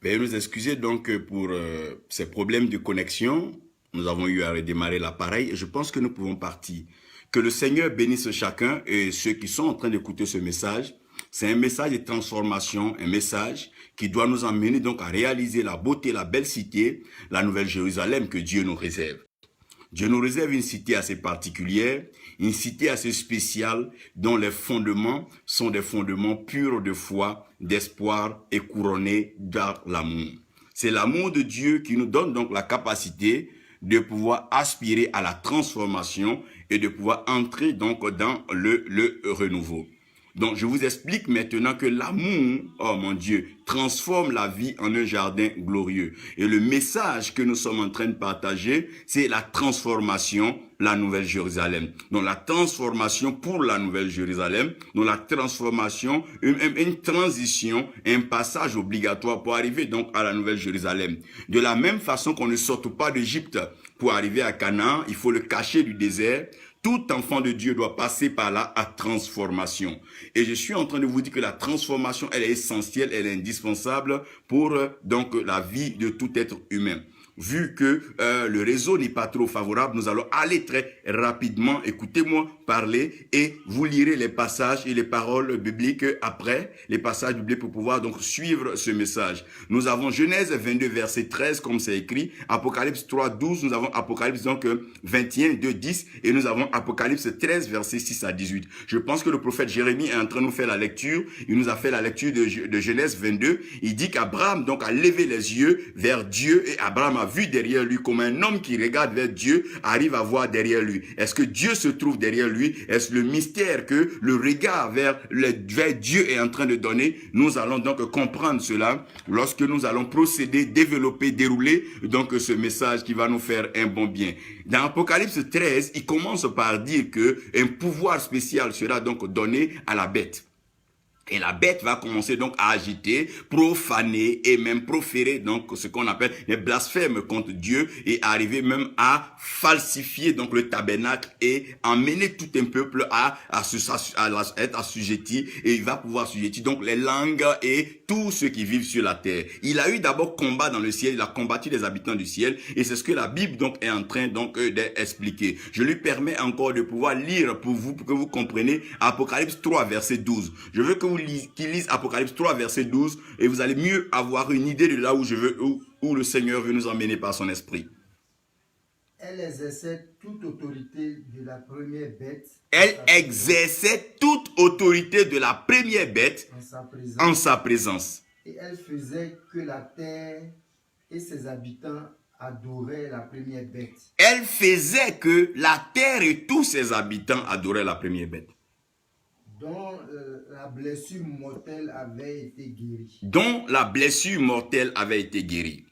Veuillez nous excuser donc pour ces problèmes de connexion. Nous avons eu à redémarrer l'appareil et je pense que nous pouvons partir. Que le Seigneur bénisse chacun et ceux qui sont en train d'écouter ce message. C'est un message de transformation, un message qui doit nous emmener donc à réaliser la beauté, la belle cité, la nouvelle Jérusalem que Dieu nous réserve. Dieu nous réserve une cité assez particulière, une cité assez spéciale dont les fondements sont des fondements purs de foi, d'espoir et couronnés dans l'amour. C'est l'amour de Dieu qui nous donne donc la capacité de pouvoir aspirer à la transformation et de pouvoir entrer donc dans le renouveau. Donc, je vous explique maintenant que l'amour, oh mon Dieu, transforme la vie en un jardin glorieux. Et le message que nous sommes en train de partager, c'est la transformation, la Nouvelle Jérusalem. Donc, la transformation pour la Nouvelle Jérusalem, donc la transformation, une transition, un passage obligatoire pour arriver donc à la Nouvelle Jérusalem. De la même façon qu'on ne sort pas d'Égypte pour arriver à Canaan, il faut le cacher du désert. Tout enfant de Dieu doit passer par là à transformation. Et je suis en train de vous dire que la transformation, elle est essentielle, elle est indispensable pour donc la vie de tout être humain. Vu que le réseau n'est pas trop favorable, nous allons aller très rapidement. Écoutez-moi parler et vous lirez les passages et les paroles bibliques après, les passages bibliques pour pouvoir donc suivre ce message. Nous avons Genèse 22, verset 13, comme c'est écrit, Apocalypse 3, 12, nous avons Apocalypse donc 21, 2, 10, et nous avons Apocalypse 13, verset 6 à 18. Je pense que le prophète Jérémie est en train de nous faire la lecture. Il nous a fait la lecture de Genèse 22. Il dit qu'Abraham donc a levé les yeux vers Dieu et Abraham a vu derrière lui comme un homme qui regarde vers Dieu arrive à voir derrière lui. Est-ce que Dieu se trouve derrière lui? Est-ce le mystère que le regard vers Dieu est en train de donner? Nous allons donc comprendre cela lorsque nous allons procéder, développer, dérouler donc ce message qui va nous faire un bon bien. Dans Apocalypse 13, il commence par dire que un pouvoir spécial sera donc donné à la bête. Et la bête va commencer donc à agiter, profaner et même proférer donc ce qu'on appelle les blasphèmes contre Dieu et arriver même à falsifier donc le tabernacle et emmener tout un peuple à être assujetti et il va pouvoir assujettir donc les langues et tous ceux qui vivent sur la terre. Il a eu d'abord combat dans le ciel, il a combattu les habitants du ciel et c'est ce que la Bible donc est en train donc d'expliquer. Je lui permets encore de pouvoir lire pour vous, pour que vous compreniez Apocalypse 3 verset 12. Je veux que qui lise Apocalypse 3 verset 12 et vous allez mieux avoir une idée de là où où le Seigneur veut nous emmener par son esprit. Elle exerçait toute autorité de la première bête. Elle exerçait toute autorité de la première bête en sa présence. Et elle faisait que la terre et ses habitants adoraient la première bête. Elle faisait que la terre et tous ses habitants adoraient la première bête. Dont la blessure mortelle avait été guérie. Dont la blessure mortelle avait été guérie.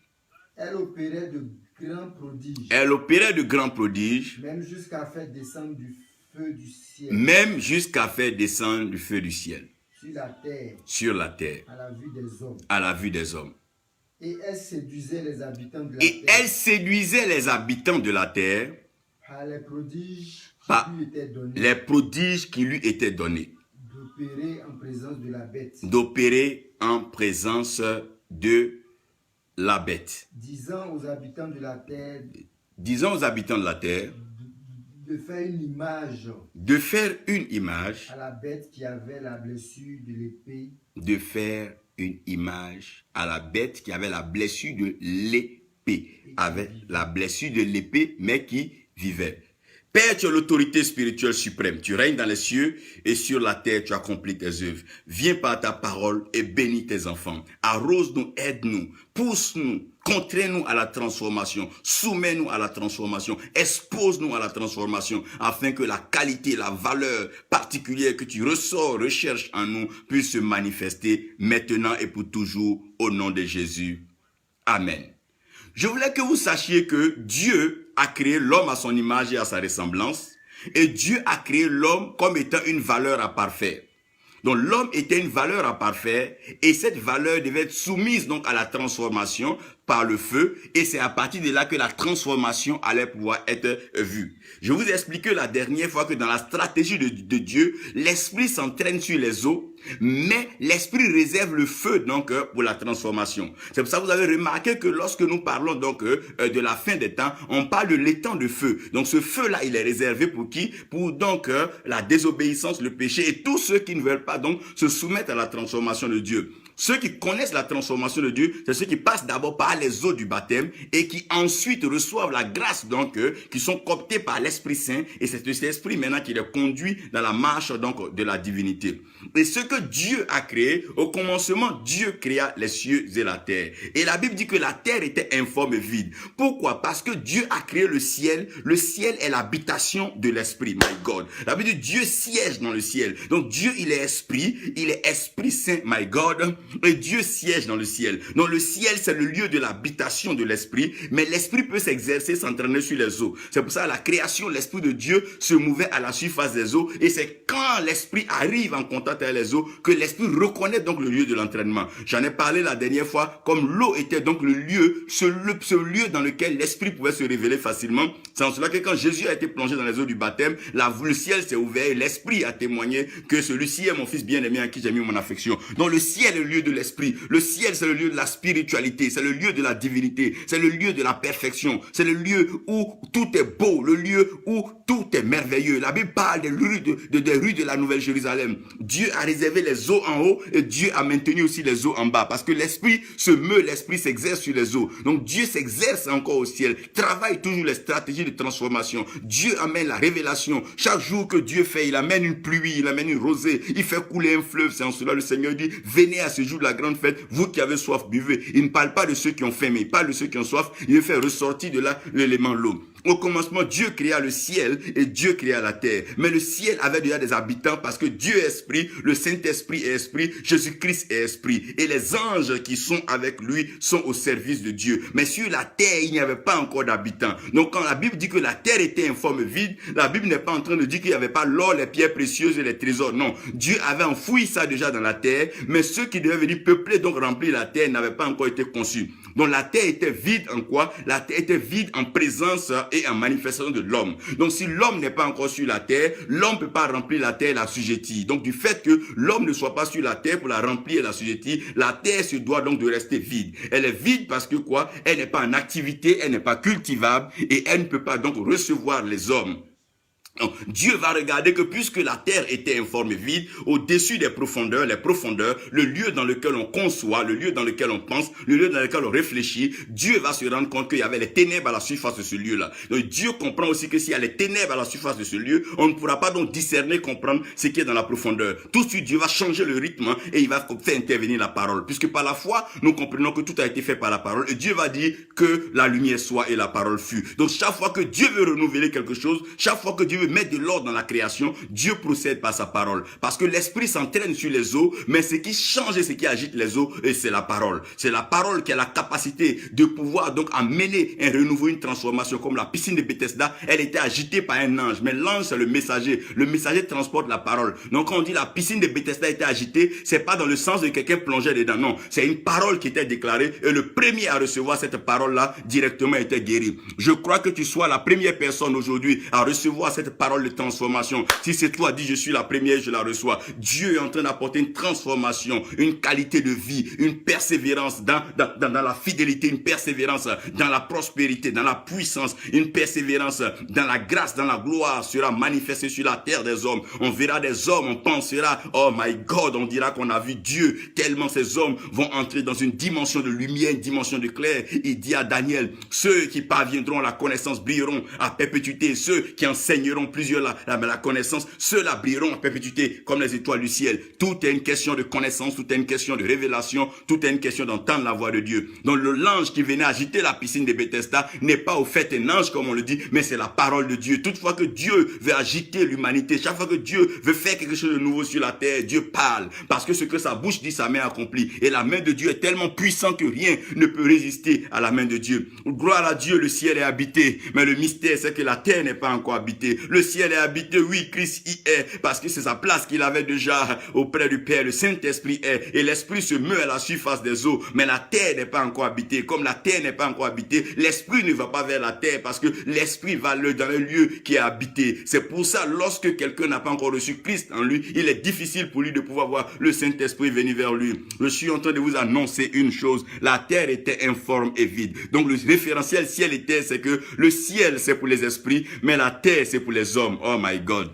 Elle opérait de grands prodiges. Elle opérait de grands prodiges. Même jusqu'à faire descendre du feu du ciel. Même jusqu'à faire descendre du feu du ciel. Sur la terre. Sur la terre. À la vue des hommes. À la vue des hommes. Et elle séduisait les habitants de la terre. Et elle séduisait les habitants de la terre. Par les prodiges les prodiges qui lui étaient donnés. D'opérer en présence de la bête. D'opérer en présence de la bête. Disant aux habitants de la terre. Disons aux habitants de la terre. De faire une image. De faire une image. À la bête qui avait la blessure de l'épée. De faire une image à la bête qui avait la blessure de l'épée. Avec la blessure de l'épée, mais qui vivait. Père, tu as l'autorité spirituelle suprême. Tu règnes dans les cieux et sur la terre, tu accomplis tes œuvres. Viens par ta parole et bénis tes enfants. Arrose-nous, aide-nous, pousse-nous, contrains-nous à la transformation. Soumets-nous à la transformation. Expose-nous à la transformation afin que la qualité, la valeur particulière que tu recherches en nous puisse se manifester maintenant et pour toujours au nom de Jésus. Amen. Je voulais que vous sachiez que Dieu a créé l'homme à son image et à sa ressemblance. Et Dieu a créé l'homme comme étant une valeur à parfaire. Donc l'homme était une valeur à parfaire et cette valeur devait être soumise donc à la transformation par le feu et c'est à partir de là que la transformation allait pouvoir être vue. Je vous ai expliqué la dernière fois que dans la stratégie de Dieu, l'esprit s'entraîne sur les eaux Mais l'esprit réserve le feu donc pour la transformation. C'est pour ça que vous avez remarqué que lorsque nous parlons donc de la fin des temps, on parle de l'étang de feu. Donc ce feu-là, il est réservé pour qui? Pour donc la désobéissance, le péché et tous ceux qui ne veulent pas donc se soumettre à la transformation de Dieu. Ceux qui connaissent la transformation de Dieu, c'est ceux qui passent d'abord par les eaux du baptême et qui ensuite reçoivent la grâce donc qui sont cooptés par l'Esprit Saint, et c'est cet esprit maintenant qui les conduit dans la marche donc de la divinité. Et ce que Dieu a créé, au commencement, Dieu créa les cieux et la terre. Et la Bible dit que la terre était informe et vide. Pourquoi? Parce que Dieu a créé le ciel. Le ciel est l'habitation de l'esprit. My God. La Bible dit Dieu siège dans le ciel. Donc Dieu, il est Esprit Saint, my God. Et Dieu siège dans le ciel. Donc le ciel, c'est le lieu de l'habitation de l'esprit, mais l'esprit peut s'exercer, s'entraîner sur les eaux. C'est pour ça à la création, l'esprit de Dieu se mouvait à la surface des eaux, et c'est quand l'esprit arrive en contact avec les eaux que l'esprit reconnaît donc le lieu de l'entraînement. J'en ai parlé la dernière fois, comme l'eau était donc le lieu, ce lieu dans lequel l'esprit pouvait se révéler facilement. C'est en cela que quand Jésus a été plongé dans les eaux du baptême, le ciel s'est ouvert et l'esprit a témoigné que celui-ci est mon fils bien-aimé en qui j'ai mis mon affection. Donc le ciel est le lieu de l'esprit. Le ciel, c'est le lieu de la spiritualité, c'est le lieu de la divinité, c'est le lieu de la perfection, c'est le lieu où tout est beau, le lieu où tout est merveilleux. La Bible parle des rues de la Nouvelle Jérusalem. Dieu a réservé les eaux en haut et Dieu a maintenu aussi les eaux en bas, parce que l'esprit se meut, l'esprit s'exerce sur les eaux. Donc Dieu s'exerce encore au ciel, travaille toujours les stratégies de transformation. Dieu amène la révélation. Chaque jour que Dieu fait, il amène une pluie, il amène une rosée, il fait couler un fleuve. C'est en cela le Seigneur dit, venez à ce jour de la grande fête, vous qui avez soif, buvez. Il ne parle pas de ceux qui ont faim, mais il parle de ceux qui ont soif. Il fait ressortir de là l'élément l'eau. Au commencement, Dieu créa le ciel et Dieu créa la terre. Mais le ciel avait déjà des habitants parce que Dieu est esprit, le Saint-Esprit est esprit, Jésus-Christ est esprit. Et les anges qui sont avec lui sont au service de Dieu. Mais sur la terre, il n'y avait pas encore d'habitants. Donc quand la Bible dit que la terre était informe vide, la Bible n'est pas en train de dire qu'il n'y avait pas l'or, les pierres précieuses et les trésors. Non, Dieu avait enfoui ça déjà dans la terre, mais ceux qui devaient venir peupler, donc remplir la terre, n'avaient pas encore été conçus. Donc la terre était vide en quoi? La terre était vide en présence et en manifestation de l'homme. Donc si l'homme n'est pas encore sur la terre, l'homme ne peut pas remplir la terre et l'assujettir. Donc du fait que l'homme ne soit pas sur la terre pour la remplir et l'assujettir, la terre se doit donc de rester vide. Elle est vide parce que quoi? Elle n'est pas en activité, elle n'est pas cultivable et elle ne peut pas donc recevoir les hommes. Donc, Dieu va regarder que puisque la terre était informe et vide, au-dessus des profondeurs, les profondeurs, le lieu dans lequel on conçoit, le lieu dans lequel on pense, le lieu dans lequel on réfléchit, Dieu va se rendre compte qu'il y avait les ténèbres à la surface de ce lieu-là. Donc Dieu comprend aussi que s'il y a les ténèbres à la surface de ce lieu, on ne pourra pas donc discerner, comprendre ce qui est dans la profondeur. Tout de suite, Dieu va changer le rythme et il va faire intervenir la parole. Puisque par la foi, nous comprenons que tout a été fait par la parole et Dieu va dire que la lumière soit et la parole fut. Donc chaque fois que Dieu veut renouveler quelque chose, chaque fois que Dieu veut mettre de l'ordre dans la création, Dieu procède par sa parole. Parce que l'esprit s'entraîne sur les eaux, mais ce qui change et ce qui agite les eaux, c'est la parole. C'est la parole qui a la capacité de pouvoir donc amener un renouveau, une transformation. Comme la piscine de Bethesda, elle était agitée par un ange, mais l'ange c'est le messager. Le messager transporte la parole. Donc quand on dit la piscine de Bethesda était agitée, c'est pas dans le sens de quelqu'un plongeait dedans, non. C'est une parole qui était déclarée et le premier à recevoir cette parole-là directement était guéri. Je crois que tu sois la première personne aujourd'hui à recevoir cette parole de transformation. Si c'est toi, dis je suis la première, je la reçois. Dieu est en train d'apporter une transformation, une qualité de vie, une persévérance dans la fidélité, une persévérance dans la prospérité, dans la puissance, une persévérance dans la grâce, dans la gloire sera manifestée sur la terre des hommes. On verra des hommes, on pensera, oh my God, on dira qu'on a vu Dieu, tellement ces hommes vont entrer dans une dimension de lumière, une dimension de clair. Il dit à Daniel, ceux qui parviendront à la connaissance brilleront à perpétuité, ceux qui enseigneront plusieurs la connaissance, ceux-là brilleront en perpétuité comme les étoiles du ciel. Tout est une question de connaissance, tout est une question de révélation, tout est une question d'entendre la voix de Dieu. Donc l'ange qui venait agiter la piscine de Bethesda n'est pas au fait un ange comme on le dit, mais c'est la parole de Dieu. Toutefois que Dieu veut agiter l'humanité, chaque fois que Dieu veut faire quelque chose de nouveau sur la terre, Dieu parle. Parce que ce que sa bouche dit, sa main accomplit. Et la main de Dieu est tellement puissante que rien ne peut résister à la main de Dieu. Gloire à Dieu, le ciel est habité, mais le mystère c'est que la terre n'est pas encore habitée. Le ciel est habité, oui, Christ y est, parce que c'est sa place qu'il avait déjà auprès du Père. Le Saint-Esprit est, et l'Esprit se meut à la surface des eaux, mais la terre n'est pas encore habitée. Comme la terre n'est pas encore habitée, l'Esprit ne va pas vers la terre, parce que l'Esprit va dans le lieu qui est habité. C'est pour ça, lorsque quelqu'un n'a pas encore reçu Christ en lui, il est difficile pour lui de pouvoir voir le Saint-Esprit venir vers lui. Je suis en train de vous annoncer une chose, la terre était informe et vide. Donc le référentiel ciel et terre, c'est que le ciel c'est pour les esprits, mais la terre c'est pour les hommes. Oh my God.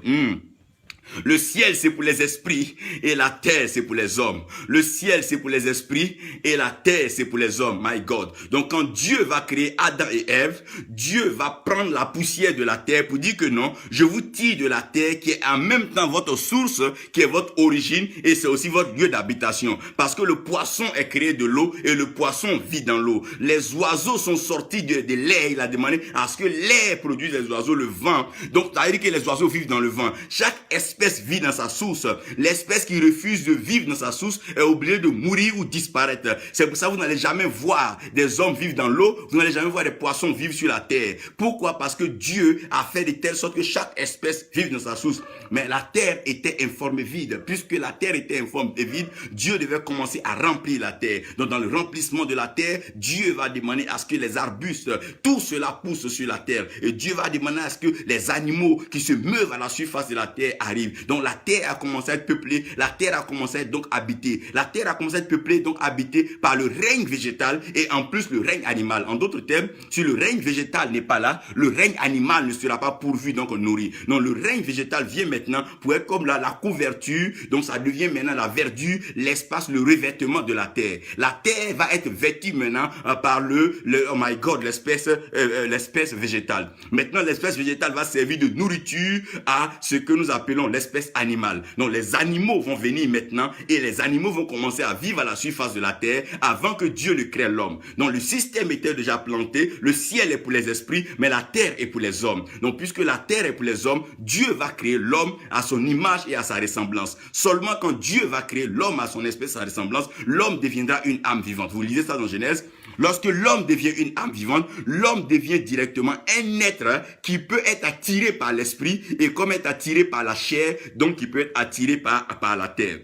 Le ciel, c'est pour les esprits et la terre, c'est pour les hommes. Le ciel, c'est pour les esprits et la terre, c'est pour les hommes. My God. Donc, quand Dieu va créer Adam et Ève, Dieu va prendre la poussière de la terre pour dire que non, je vous tire de la terre qui est en même temps votre source, qui est votre origine et c'est aussi votre lieu d'habitation. Parce que le poisson est créé de l'eau et le poisson vit dans l'eau. Les oiseaux sont sortis de l'air. Il a demandé à ce que l'air produise les oiseaux, le vent. Donc, ça veut dire que les oiseaux vivent dans le vent. Chaque espèce vit dans sa source. L'espèce qui refuse de vivre dans sa source est obligée de mourir ou disparaître. C'est pour ça que vous n'allez jamais voir des hommes vivre dans l'eau, vous n'allez jamais voir des poissons vivre sur la terre. Pourquoi? Parce que Dieu a fait de telle sorte que chaque espèce vive dans sa source. Mais la terre était informe et vide. Puisque la terre était informe et vide, Dieu devait commencer à remplir la terre. Donc dans le remplissement de la terre, Dieu va demander à ce que les arbustes, tout cela pousse sur la terre. Et Dieu va demander à ce que les animaux qui se meuvent à la surface de la terre arrivent. Donc la terre a commencé à être peuplée, la terre a commencé à être donc habitée. La terre a commencé à être peuplée, donc habitée par le règne végétal et en plus le règne animal. En d'autres termes, si le règne végétal n'est pas là, le règne animal ne sera pas pourvu, donc nourri. Donc le règne végétal vient maintenant pour être comme la couverture, donc ça devient maintenant la verdure, l'espace, le revêtement de la terre. La terre va être vêtue maintenant par oh my God, l'espèce végétale. Maintenant l'espèce végétale va servir de nourriture à ce que nous appelons l'espèce animale. Donc les animaux vont venir maintenant et les animaux vont commencer à vivre à la surface de la terre avant que Dieu ne crée l'homme. Donc le système était déjà planté, le ciel est pour les esprits, mais la terre est pour les hommes. Donc puisque la terre est pour les hommes, Dieu va créer l'homme à son image et à sa ressemblance. Seulement quand Dieu va créer l'homme à son espèce, à sa ressemblance, l'homme deviendra une âme vivante. Vous lisez ça dans Genèse. Lorsque l'homme devient une âme vivante, l'homme devient directement un être qui peut être attiré par l'esprit et comme être attiré par la chair, donc qui peut être attiré par la terre.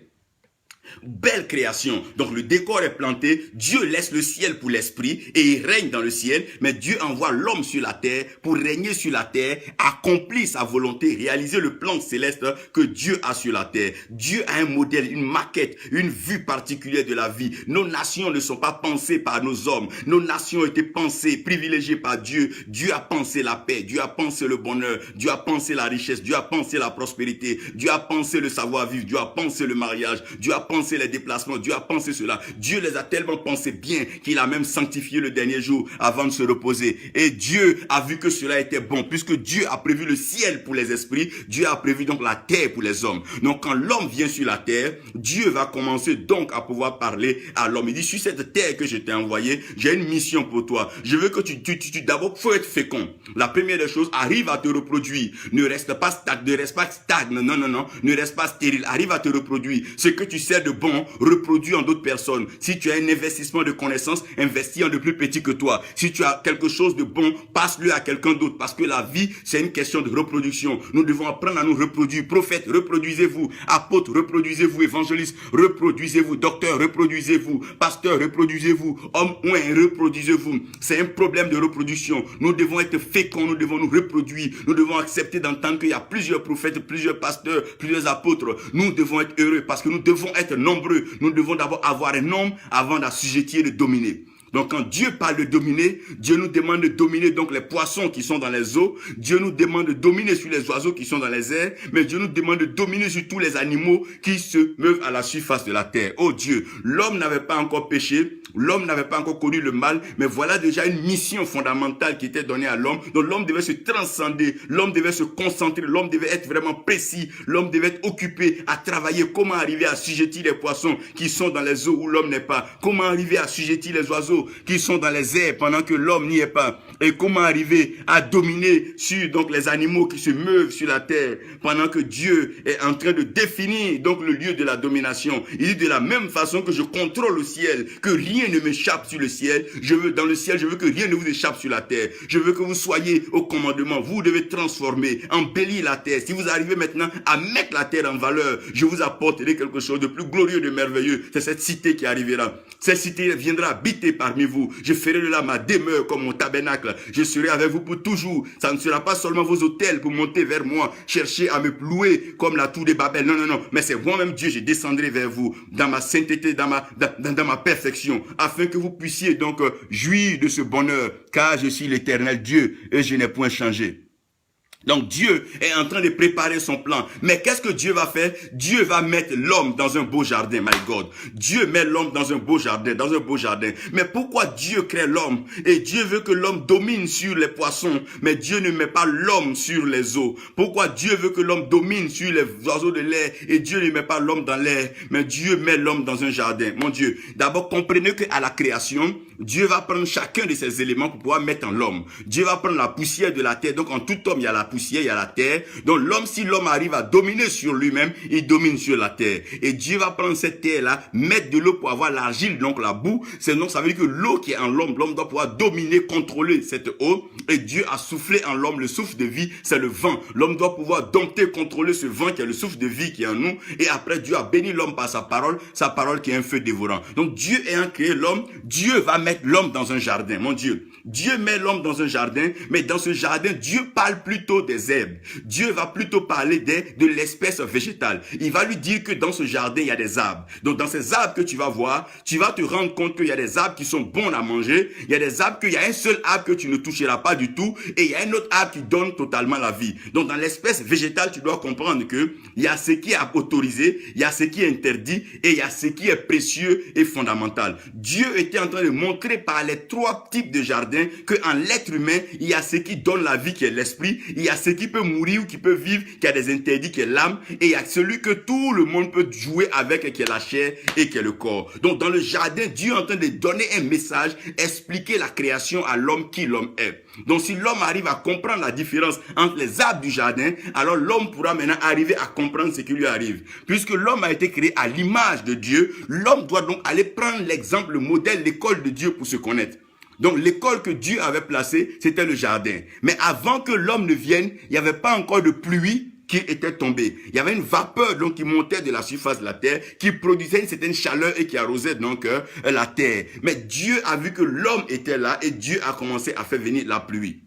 Belle création. Donc le décor est planté, Dieu laisse le ciel pour l'esprit et il règne dans le ciel, mais Dieu envoie l'homme sur la terre pour régner sur la terre, accomplir sa volonté, réaliser le plan céleste que Dieu a sur la terre. Dieu a un modèle, une maquette, une vue particulière de la vie. Nos nations ne sont pas pensées par nos hommes. Nos nations ont été pensées, privilégiées par Dieu. Dieu a pensé la paix, Dieu a pensé le bonheur, Dieu a pensé la richesse, Dieu a pensé la prospérité, Dieu a pensé le savoir-vivre, Dieu a pensé le mariage, Dieu a pensé les déplacements, Dieu a pensé cela. Dieu les a tellement pensé bien qu'il a même sanctifié le dernier jour avant de se reposer. Et Dieu a vu que cela était bon. Puisque Dieu a prévu le ciel pour les esprits, Dieu a prévu donc la terre pour les hommes. Donc quand l'homme vient sur la terre, Dieu va commencer donc à pouvoir parler à l'homme. Il dit, sur cette terre que je t'ai envoyée, j'ai une mission pour toi. Je veux que tu d'abord, faut être fécond. La première des choses, arrive à te reproduire. Ne reste pas stagne. Non. Ne reste pas stérile. Arrive à te reproduire. Ce que tu sais de bon, reproduis en d'autres personnes. Si tu as un investissement de connaissances, investis en de plus petit que toi. Si tu as quelque chose de bon, passe-le à quelqu'un d'autre. Parce que la vie, c'est une question de reproduction. Nous devons apprendre à nous reproduire. Prophète, reproduisez-vous. Apôtre, reproduisez-vous. Évangéliste, reproduisez-vous. Docteur, reproduisez-vous. Pasteur, reproduisez-vous. Homme, reproduisez-vous. C'est un problème de reproduction. Nous devons être féconds. Nous devons nous reproduire. Nous devons accepter d'entendre qu'il y a plusieurs prophètes, plusieurs pasteurs, plusieurs apôtres. Nous devons être heureux parce que nous devons être nombreux. Nous devons d'abord avoir un nombre avant d'assujettir et de dominer. Donc quand Dieu parle de dominer, Dieu nous demande de dominer donc les poissons qui sont dans les eaux. Dieu nous demande de dominer sur les oiseaux qui sont dans les airs. Mais Dieu nous demande de dominer sur tous les animaux qui se meuvent à la surface de la terre. Oh Dieu, l'homme n'avait pas encore péché. L'homme n'avait pas encore connu le mal. Mais voilà déjà une mission fondamentale qui était donnée à l'homme. Donc l'homme devait se transcender. L'homme devait se concentrer. L'homme devait être vraiment précis. L'homme devait être occupé à travailler. Comment arriver à assujettir les poissons qui sont dans les eaux où l'homme n'est pas. Comment arriver à assujettir les oiseaux oiseaux qui sont dans les airs pendant que l'homme n'y est pas. Et comment arriver à dominer sur donc les animaux qui se meuvent sur la terre pendant que Dieu est en train de définir donc le lieu de la domination. Il dit de la même façon que je contrôle le ciel, que rien ne m'échappe sur le ciel. Dans le ciel, je veux que rien ne vous échappe sur la terre. Je veux que vous soyez au commandement. Vous devez transformer, embellir la terre. Si vous arrivez maintenant à mettre la terre en valeur, je vous apporterai quelque chose de plus glorieux, de merveilleux. C'est cette cité qui arrivera. Cette cité viendra habiter parmi vous. Je ferai de là ma demeure comme mon tabernacle. Je serai avec vous pour toujours. Ça ne sera pas seulement vos hôtels pour monter vers moi, chercher à me louer comme la tour de Babel. Non, non, non. Mais c'est moi-même Dieu, je descendrai vers vous dans ma sainteté, dans ma perfection, afin que vous puissiez donc jouir de ce bonheur, car je suis l'Éternel Dieu et je n'ai point changé. Donc Dieu est en train de préparer son plan. Mais qu'est-ce que Dieu va faire? Dieu va mettre l'homme dans un beau jardin, my God. Dieu met l'homme dans un beau jardin, Mais pourquoi Dieu crée l'homme? Et Dieu veut que l'homme domine sur les poissons, mais Dieu ne met pas l'homme sur les eaux. Pourquoi Dieu veut que l'homme domine sur les oiseaux de l'air et Dieu ne met pas l'homme dans l'air, mais Dieu met l'homme dans un jardin? Mon Dieu, d'abord comprenez qu'à la création, Dieu va prendre chacun de ces éléments pour pouvoir mettre en l'homme. Dieu va prendre la poussière de la terre. Donc en tout homme, il y a la poussière, il y a la terre. Donc l'homme, si l'homme arrive à dominer sur lui-même, il domine sur la terre. Et Dieu va prendre cette terre-là, mettre de l'eau pour avoir l'argile, donc la boue. Donc ça veut dire que l'eau qui est en l'homme doit pouvoir dominer, contrôler cette eau. Et Dieu a soufflé en l'homme le souffle de vie, c'est le vent. L'homme doit pouvoir dompter, contrôler ce vent qui est le souffle de vie qui est en nous. Et après, Dieu a béni l'homme par sa parole qui est un feu dévorant. Donc Dieu ayant créé l'homme, Dieu va mettre l'homme dans un jardin, mon Dieu. Dieu met l'homme dans un jardin, mais dans ce jardin, Dieu parle plutôt des herbes. Dieu va plutôt parler de l'espèce végétale. Il va lui dire que dans ce jardin, il y a des arbres. Donc dans ces arbres que tu vas voir, tu vas te rendre compte qu'il y a des arbres qui sont bons à manger. Il y a des arbres qu'il y a un seul arbre que tu ne toucheras pas du tout, et il y a un autre arbre qui donne totalement la vie. Donc dans l'espèce végétale, tu dois comprendre que il y a ce qui est autorisé, il y a ce qui est interdit, et il y a ce qui est précieux et fondamental. Dieu était en train de montrer par les trois types de jardins que en l'être humain, il y a ce qui donne la vie qui est l'esprit, il y a ce qui peut mourir ou qui peut vivre, qui a des interdits qui est l'âme, et il y a celui que tout le monde peut jouer avec qui est la chair et qui est le corps. Donc dans le jardin, Dieu est en train de donner un message, expliquer la création à l'homme qui l'homme est. Donc si l'homme arrive à comprendre la différence entre les arbres du jardin, alors l'homme pourra maintenant arriver à comprendre ce qui lui arrive. Puisque l'homme a été créé à l'image de Dieu, l'homme doit donc aller prendre l'exemple, le modèle, l'école de Dieu pour se connaître. Donc l'école que Dieu avait placée, c'était le jardin. Mais avant que l'homme ne vienne, il n'y avait pas encore de pluie qui était tombée. Il y avait une vapeur donc qui montait de la surface de la terre, qui produisait une certaine chaleur et qui arrosait donc la terre. Mais Dieu a vu que l'homme était là et Dieu a commencé à faire venir la pluie.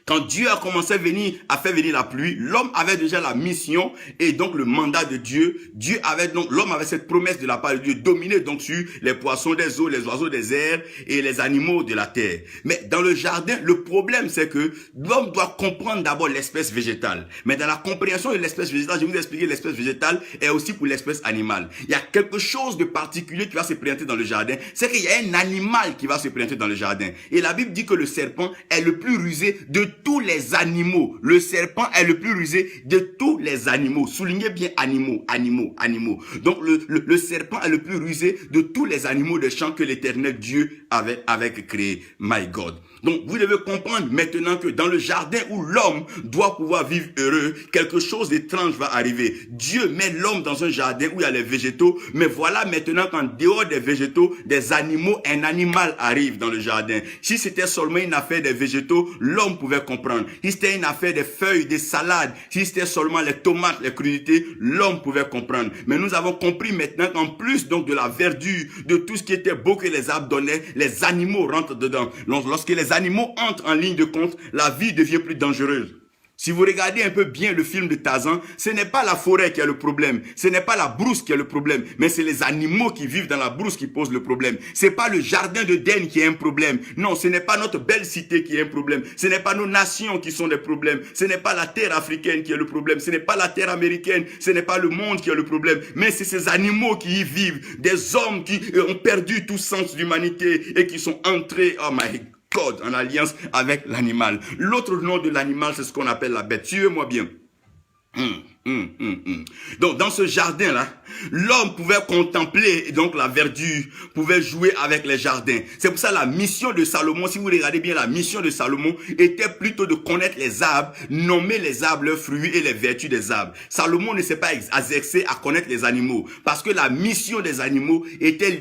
Quand Dieu a commencé à faire venir la pluie, l'homme avait déjà la mission et donc le mandat de Dieu. L'homme avait cette promesse de la part de Dieu, dominer donc sur les poissons des eaux, les oiseaux des airs et les animaux de la terre. Mais dans le jardin, le problème c'est que l'homme doit comprendre d'abord l'espèce végétale. Mais dans la compréhension de l'espèce végétale, je vais vous expliquer l'espèce végétale est aussi pour l'espèce animale. Il y a quelque chose de particulier qui va se présenter dans le jardin. C'est qu'il y a un animal qui va se présenter dans le jardin. Et la Bible dit que le serpent est le plus rusé de tous les animaux. Le serpent est le plus rusé de tous les animaux. Soulignez bien animaux. Donc le serpent est le plus rusé de tous les animaux des champs que l'Éternel Dieu avait créé. My God. Donc vous devez comprendre maintenant que dans le jardin où l'homme doit pouvoir vivre heureux, quelque chose d'étrange va arriver. Dieu met l'homme dans un jardin où il y a les végétaux, mais voilà maintenant qu'en dehors des végétaux, des animaux, un animal arrive dans le jardin. Si c'était seulement une affaire des végétaux, l'homme pouvait comprendre. Si c'était une affaire des feuilles, des salades, si c'était seulement les tomates, les crudités, l'homme pouvait comprendre. Mais nous avons compris maintenant qu'en plus donc de la verdure, de tout ce qui était beau que les arbres donnaient, les animaux rentrent dedans. Lorsque les animaux entrent en ligne de compte, la vie devient plus dangereuse. Si vous regardez un peu bien le film de Tarzan, ce n'est pas la forêt qui a le problème, ce n'est pas la brousse qui a le problème, mais c'est les animaux qui vivent dans la brousse qui posent le problème. C'est pas le jardin de d'Éden qui est un problème. Non, ce n'est pas notre belle cité qui est un problème. Ce n'est pas nos nations qui sont des problèmes. Ce n'est pas la terre africaine qui est le problème. Ce n'est pas la terre américaine. Ce n'est pas le monde qui a le problème. Mais c'est ces animaux qui y vivent. Des hommes qui ont perdu tout sens d'humanité et qui sont entrés, oh my God, en alliance avec l'animal. L'autre nom de l'animal, c'est ce qu'on appelle la bête. Suivez-moi bien. Donc, dans ce jardin-là, l'homme pouvait contempler donc la verdure, pouvait jouer avec les jardins. C'est pour ça la mission de Salomon, si vous regardez bien, la mission de Salomon était plutôt de connaître les arbres, nommer les arbres, leurs fruits et les vertus des arbres. Salomon ne s'est pas exercé à connaître les animaux, parce que la mission des animaux était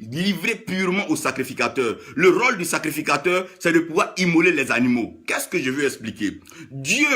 livrée purement au sacrificateur. Le rôle du sacrificateur, c'est de pouvoir immoler les animaux. Qu'est-ce que je veux expliquer? Dieu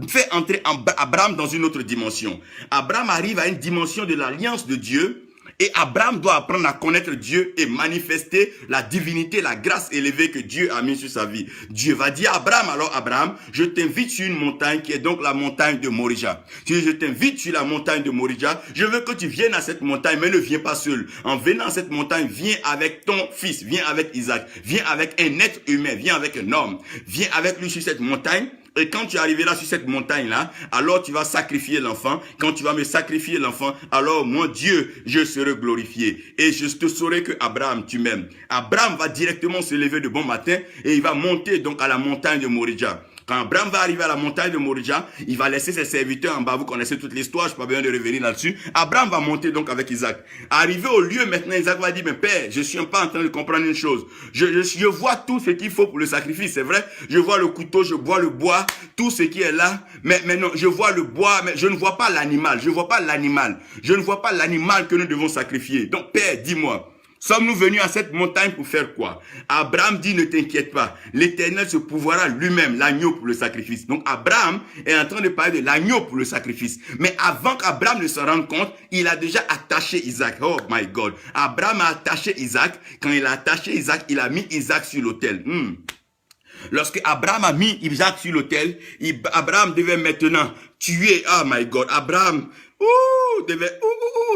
fait entrer Abraham dans une autre dimension. Abraham arrive à une dimension de l'alliance de Dieu et Abraham doit apprendre à connaître Dieu et manifester la divinité, la grâce élevée que Dieu a mis sur sa vie. Dieu va dire à Abraham, alors Abraham, je t'invite sur une montagne qui est donc la montagne de Morija. Si je t'invite sur la montagne de Morija, je veux que tu viennes à cette montagne, mais ne viens pas seul. En venant à cette montagne, viens avec ton fils, viens avec Isaac, viens avec un être humain, viens avec un homme, viens avec lui sur cette montagne. Et quand tu arriveras sur cette montagne-là, alors tu vas sacrifier l'enfant. Quand tu vas me sacrifier l'enfant, alors moi, Dieu, je serai glorifié. Et je te saurai que Abraham, tu m'aimes. Abraham va directement se lever de bon matin et il va monter donc à la montagne de Morija. Quand Abraham va arriver à la montagne de Morija, il va laisser ses serviteurs en bas. Vous connaissez toute l'histoire, je n'ai pas besoin de revenir là-dessus. Abraham va monter donc avec Isaac. Arrivé au lieu, maintenant, Isaac va dire, mais père, je suis pas en train de comprendre une chose. Je vois tout ce qu'il faut pour le sacrifice, c'est vrai. Je vois le couteau, je vois le bois, tout ce qui est là. Mais non, je vois le bois, mais je ne vois pas l'animal. Je ne vois pas l'animal. Je ne vois pas l'animal que nous devons sacrifier. Donc, père, dis-moi. Sommes-nous venus à cette montagne pour faire quoi? Abraham dit, ne t'inquiète pas. L'Éternel se pourvoira lui-même l'agneau pour le sacrifice. Donc Abraham est en train de parler de l'agneau pour le sacrifice. Mais avant qu'Abraham ne se rende compte, il a déjà attaché Isaac. Oh my God. Abraham a attaché Isaac. Quand il a attaché Isaac, il a mis Isaac sur l'autel. Lorsque Abraham a mis Isaac sur l'autel, Abraham devait maintenant tuer. Oh my God. Abraham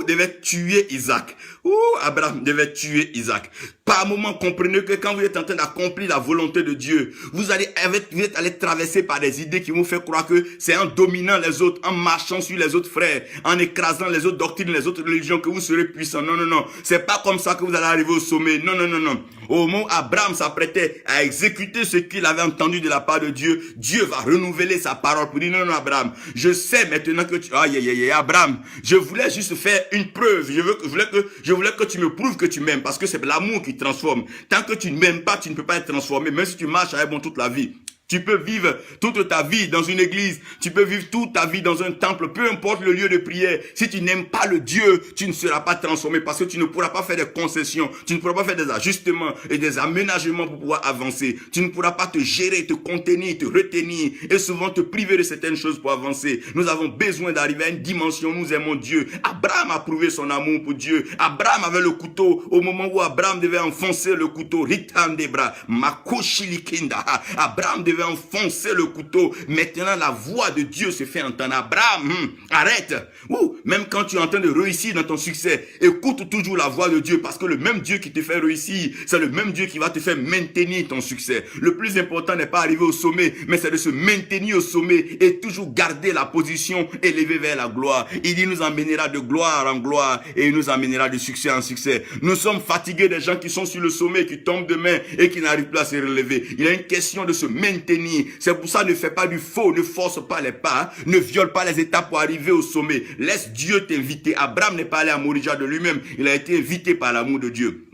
devait tuer Isaac. Abraham devait tuer Isaac. Par moment, comprenez que quand vous êtes en train d'accomplir la volonté de Dieu, vous êtes allé traverser par des idées qui vous font croire que c'est en dominant les autres, en marchant sur les autres frères, en écrasant les autres doctrines, les autres religions que vous serez puissant. Non, non, non. C'est pas comme ça que vous allez arriver au sommet. Non, non, non, non. Au moment où Abraham s'apprêtait à exécuter ce qu'il avait entendu de la part de Dieu, Dieu va renouveler sa parole pour dire, non, non, Abraham, je sais maintenant que tu... Abraham, je voulais juste faire une preuve. Je voulais que tu me prouves que tu m'aimes, parce que c'est l'amour qui transforme. Tant que tu ne m'aimes pas, tu ne peux pas être transformé. Même si tu marches avec moi toute la vie. Tu peux vivre toute ta vie dans une église. Tu peux vivre toute ta vie dans un temple. Peu importe le lieu de prière. Si tu n'aimes pas le Dieu, tu ne seras pas transformé parce que tu ne pourras pas faire des concessions. Tu ne pourras pas faire des ajustements et des aménagements pour pouvoir avancer. Tu ne pourras pas te gérer, te contenir, te retenir et souvent te priver de certaines choses pour avancer. Nous avons besoin d'arriver à une dimension où nous aimons Dieu. Abraham a prouvé son amour pour Dieu. Abraham avait le couteau au moment où Abraham devait enfoncer le couteau. Abraham devait enfoncer le couteau. Maintenant, la voix de Dieu se fait entendre. Abraham, arrête. Même quand tu es en train de réussir dans ton succès, écoute toujours la voix de Dieu parce que le même Dieu qui te fait réussir, c'est le même Dieu qui va te faire maintenir ton succès. Le plus important n'est pas arriver au sommet, mais c'est de se maintenir au sommet et toujours garder la position élevée vers la gloire. Il dit, nous emmènera de gloire en gloire et il nous emmènera de succès en succès. Nous sommes fatigués des gens qui sont sur le sommet, qui tombent demain et qui n'arrivent plus à se relever. Il y a une question de se maintenir. C'est pour ça, ne fais pas du faux, ne force pas les pas, ne viole pas les étapes pour arriver au sommet. Laisse Dieu t'inviter. Abraham n'est pas allé à Morija de lui-même, il a été invité par l'amour de Dieu.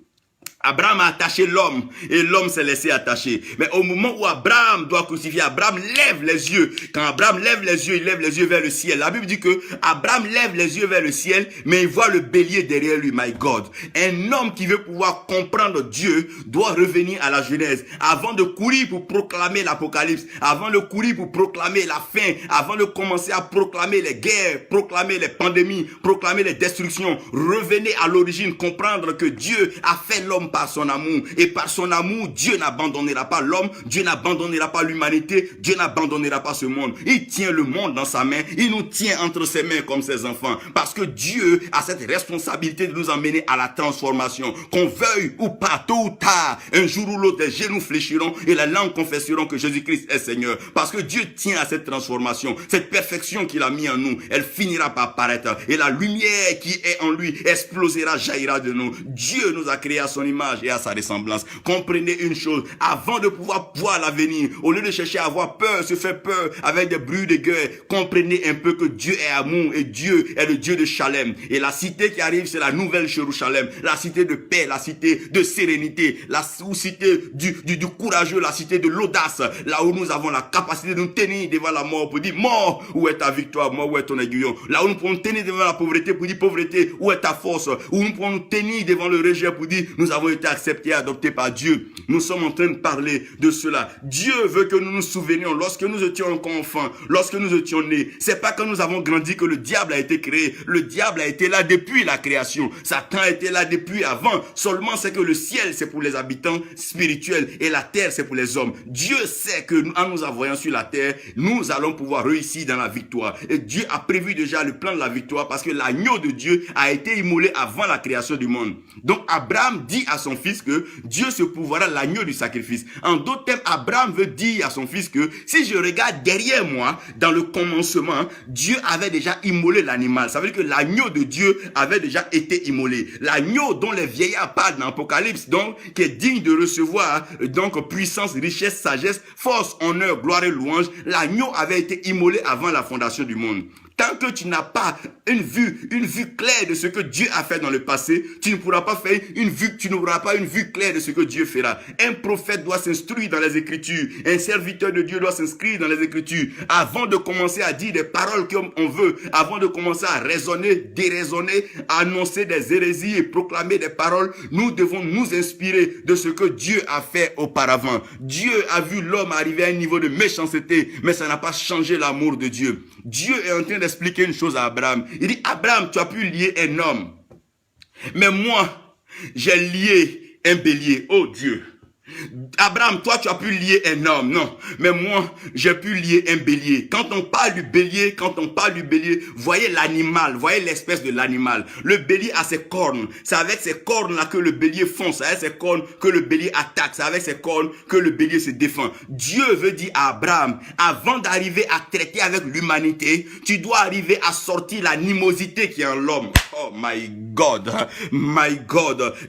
Abraham a attaché l'homme et l'homme s'est laissé attacher. Mais au moment où Abraham doit crucifier, Abraham lève les yeux. Quand Abraham lève les yeux, il lève les yeux vers le ciel. La Bible dit que Abraham lève les yeux vers le ciel, mais il voit le bélier derrière lui. My God. Un homme qui veut pouvoir comprendre Dieu doit revenir à la Genèse. Avant de courir pour proclamer l'Apocalypse, avant de courir pour proclamer la fin, avant de commencer à proclamer les guerres, proclamer les pandémies, proclamer les destructions, revenez à l'origine, comprendre que Dieu a fait l'homme par son amour. Et par son amour, Dieu n'abandonnera pas l'homme, Dieu n'abandonnera pas l'humanité, Dieu n'abandonnera pas ce monde. Il tient le monde dans sa main, il nous tient entre ses mains comme ses enfants. Parce que Dieu a cette responsabilité de nous emmener à la transformation. Qu'on veuille ou pas, tôt ou tard, un jour ou l'autre, les genoux fléchiront et la langue confesseront que Jésus-Christ est Seigneur. Parce que Dieu tient à cette transformation, cette perfection qu'il a mis en nous, elle finira par apparaître. Et la lumière qui est en lui explosera, jaillira de nous. Dieu nous a créés à son image image et à sa ressemblance. Comprenez une chose, avant de pouvoir voir l'avenir, au lieu de chercher à avoir peur, se faire peur avec des bruits de guerre, comprenez un peu que Dieu est amour et Dieu est le Dieu de Shalem. Et la cité qui arrive, c'est la nouvelle Jérusalem, la cité de paix, la cité de sérénité, la cité du courageux, la cité de l'audace, là où nous avons la capacité de nous tenir devant la mort pour dire mort, où est ta victoire, mort, où est ton aiguillon, là où nous pouvons nous tenir devant la pauvreté pour dire pauvreté, où est ta force, où nous pouvons nous tenir devant le rejet pour dire nous avons été acceptés et adoptés par Dieu. Nous sommes en train de parler de cela. Dieu veut que nous nous souvenions lorsque nous étions encore enfants, lorsque nous étions nés. C'est pas quand nous avons grandi que le diable a été créé. Le diable a été là depuis la création. Satan a été là depuis avant. Seulement c'est que le ciel c'est pour les habitants spirituels et la terre c'est pour les hommes. Dieu sait que en nous envoyant sur la terre, nous allons pouvoir réussir dans la victoire. Et Dieu a prévu déjà le plan de la victoire parce que l'agneau de Dieu a été immolé avant la création du monde. Donc Abraham dit à son fils que Dieu se pourvoira l'agneau du sacrifice. En d'autres termes, Abraham veut dire à son fils que si je regarde derrière moi, dans le commencement, Dieu avait déjà immolé l'animal. Ça veut dire que l'agneau de Dieu avait déjà été immolé. L'agneau dont les vieillards parlent dans l'Apocalypse, donc, qui est digne de recevoir donc puissance, richesse, sagesse, force, honneur, gloire et louange. L'agneau avait été immolé avant la fondation du monde. Tant que tu n'as pas une vue claire de ce que Dieu a fait dans le passé, tu ne pourras pas faire tu n'auras pas une vue claire de ce que Dieu fera. Un prophète doit s'instruire dans les Écritures. Un serviteur de Dieu doit s'inscrire dans les Écritures. Avant de commencer à dire des paroles qu'on veut, avant de commencer à raisonner, déraisonner, à annoncer des hérésies et proclamer des paroles, nous devons nous inspirer de ce que Dieu a fait auparavant. Dieu a vu l'homme arriver à un niveau de méchanceté, mais ça n'a pas changé l'amour de Dieu. Dieu est en train d'expliquer une chose à Abraham. Il dit, Abraham, tu as pu lier un homme. Mais moi, j'ai lié un bélier. Oh Dieu. Abraham, toi tu as pu lier un homme, non, mais moi j'ai pu lier un bélier. Quand on parle du bélier, voyez l'animal, voyez l'espèce de l'animal. Le bélier a ses cornes, c'est avec ces cornes là que le bélier fonce, c'est avec ces cornes que le bélier attaque, c'est avec ces cornes que le bélier se défend. Dieu veut dire à Abraham, avant d'arriver à traiter avec l'humanité, tu dois arriver à sortir l'animosité qui est en l'homme. Oh my God,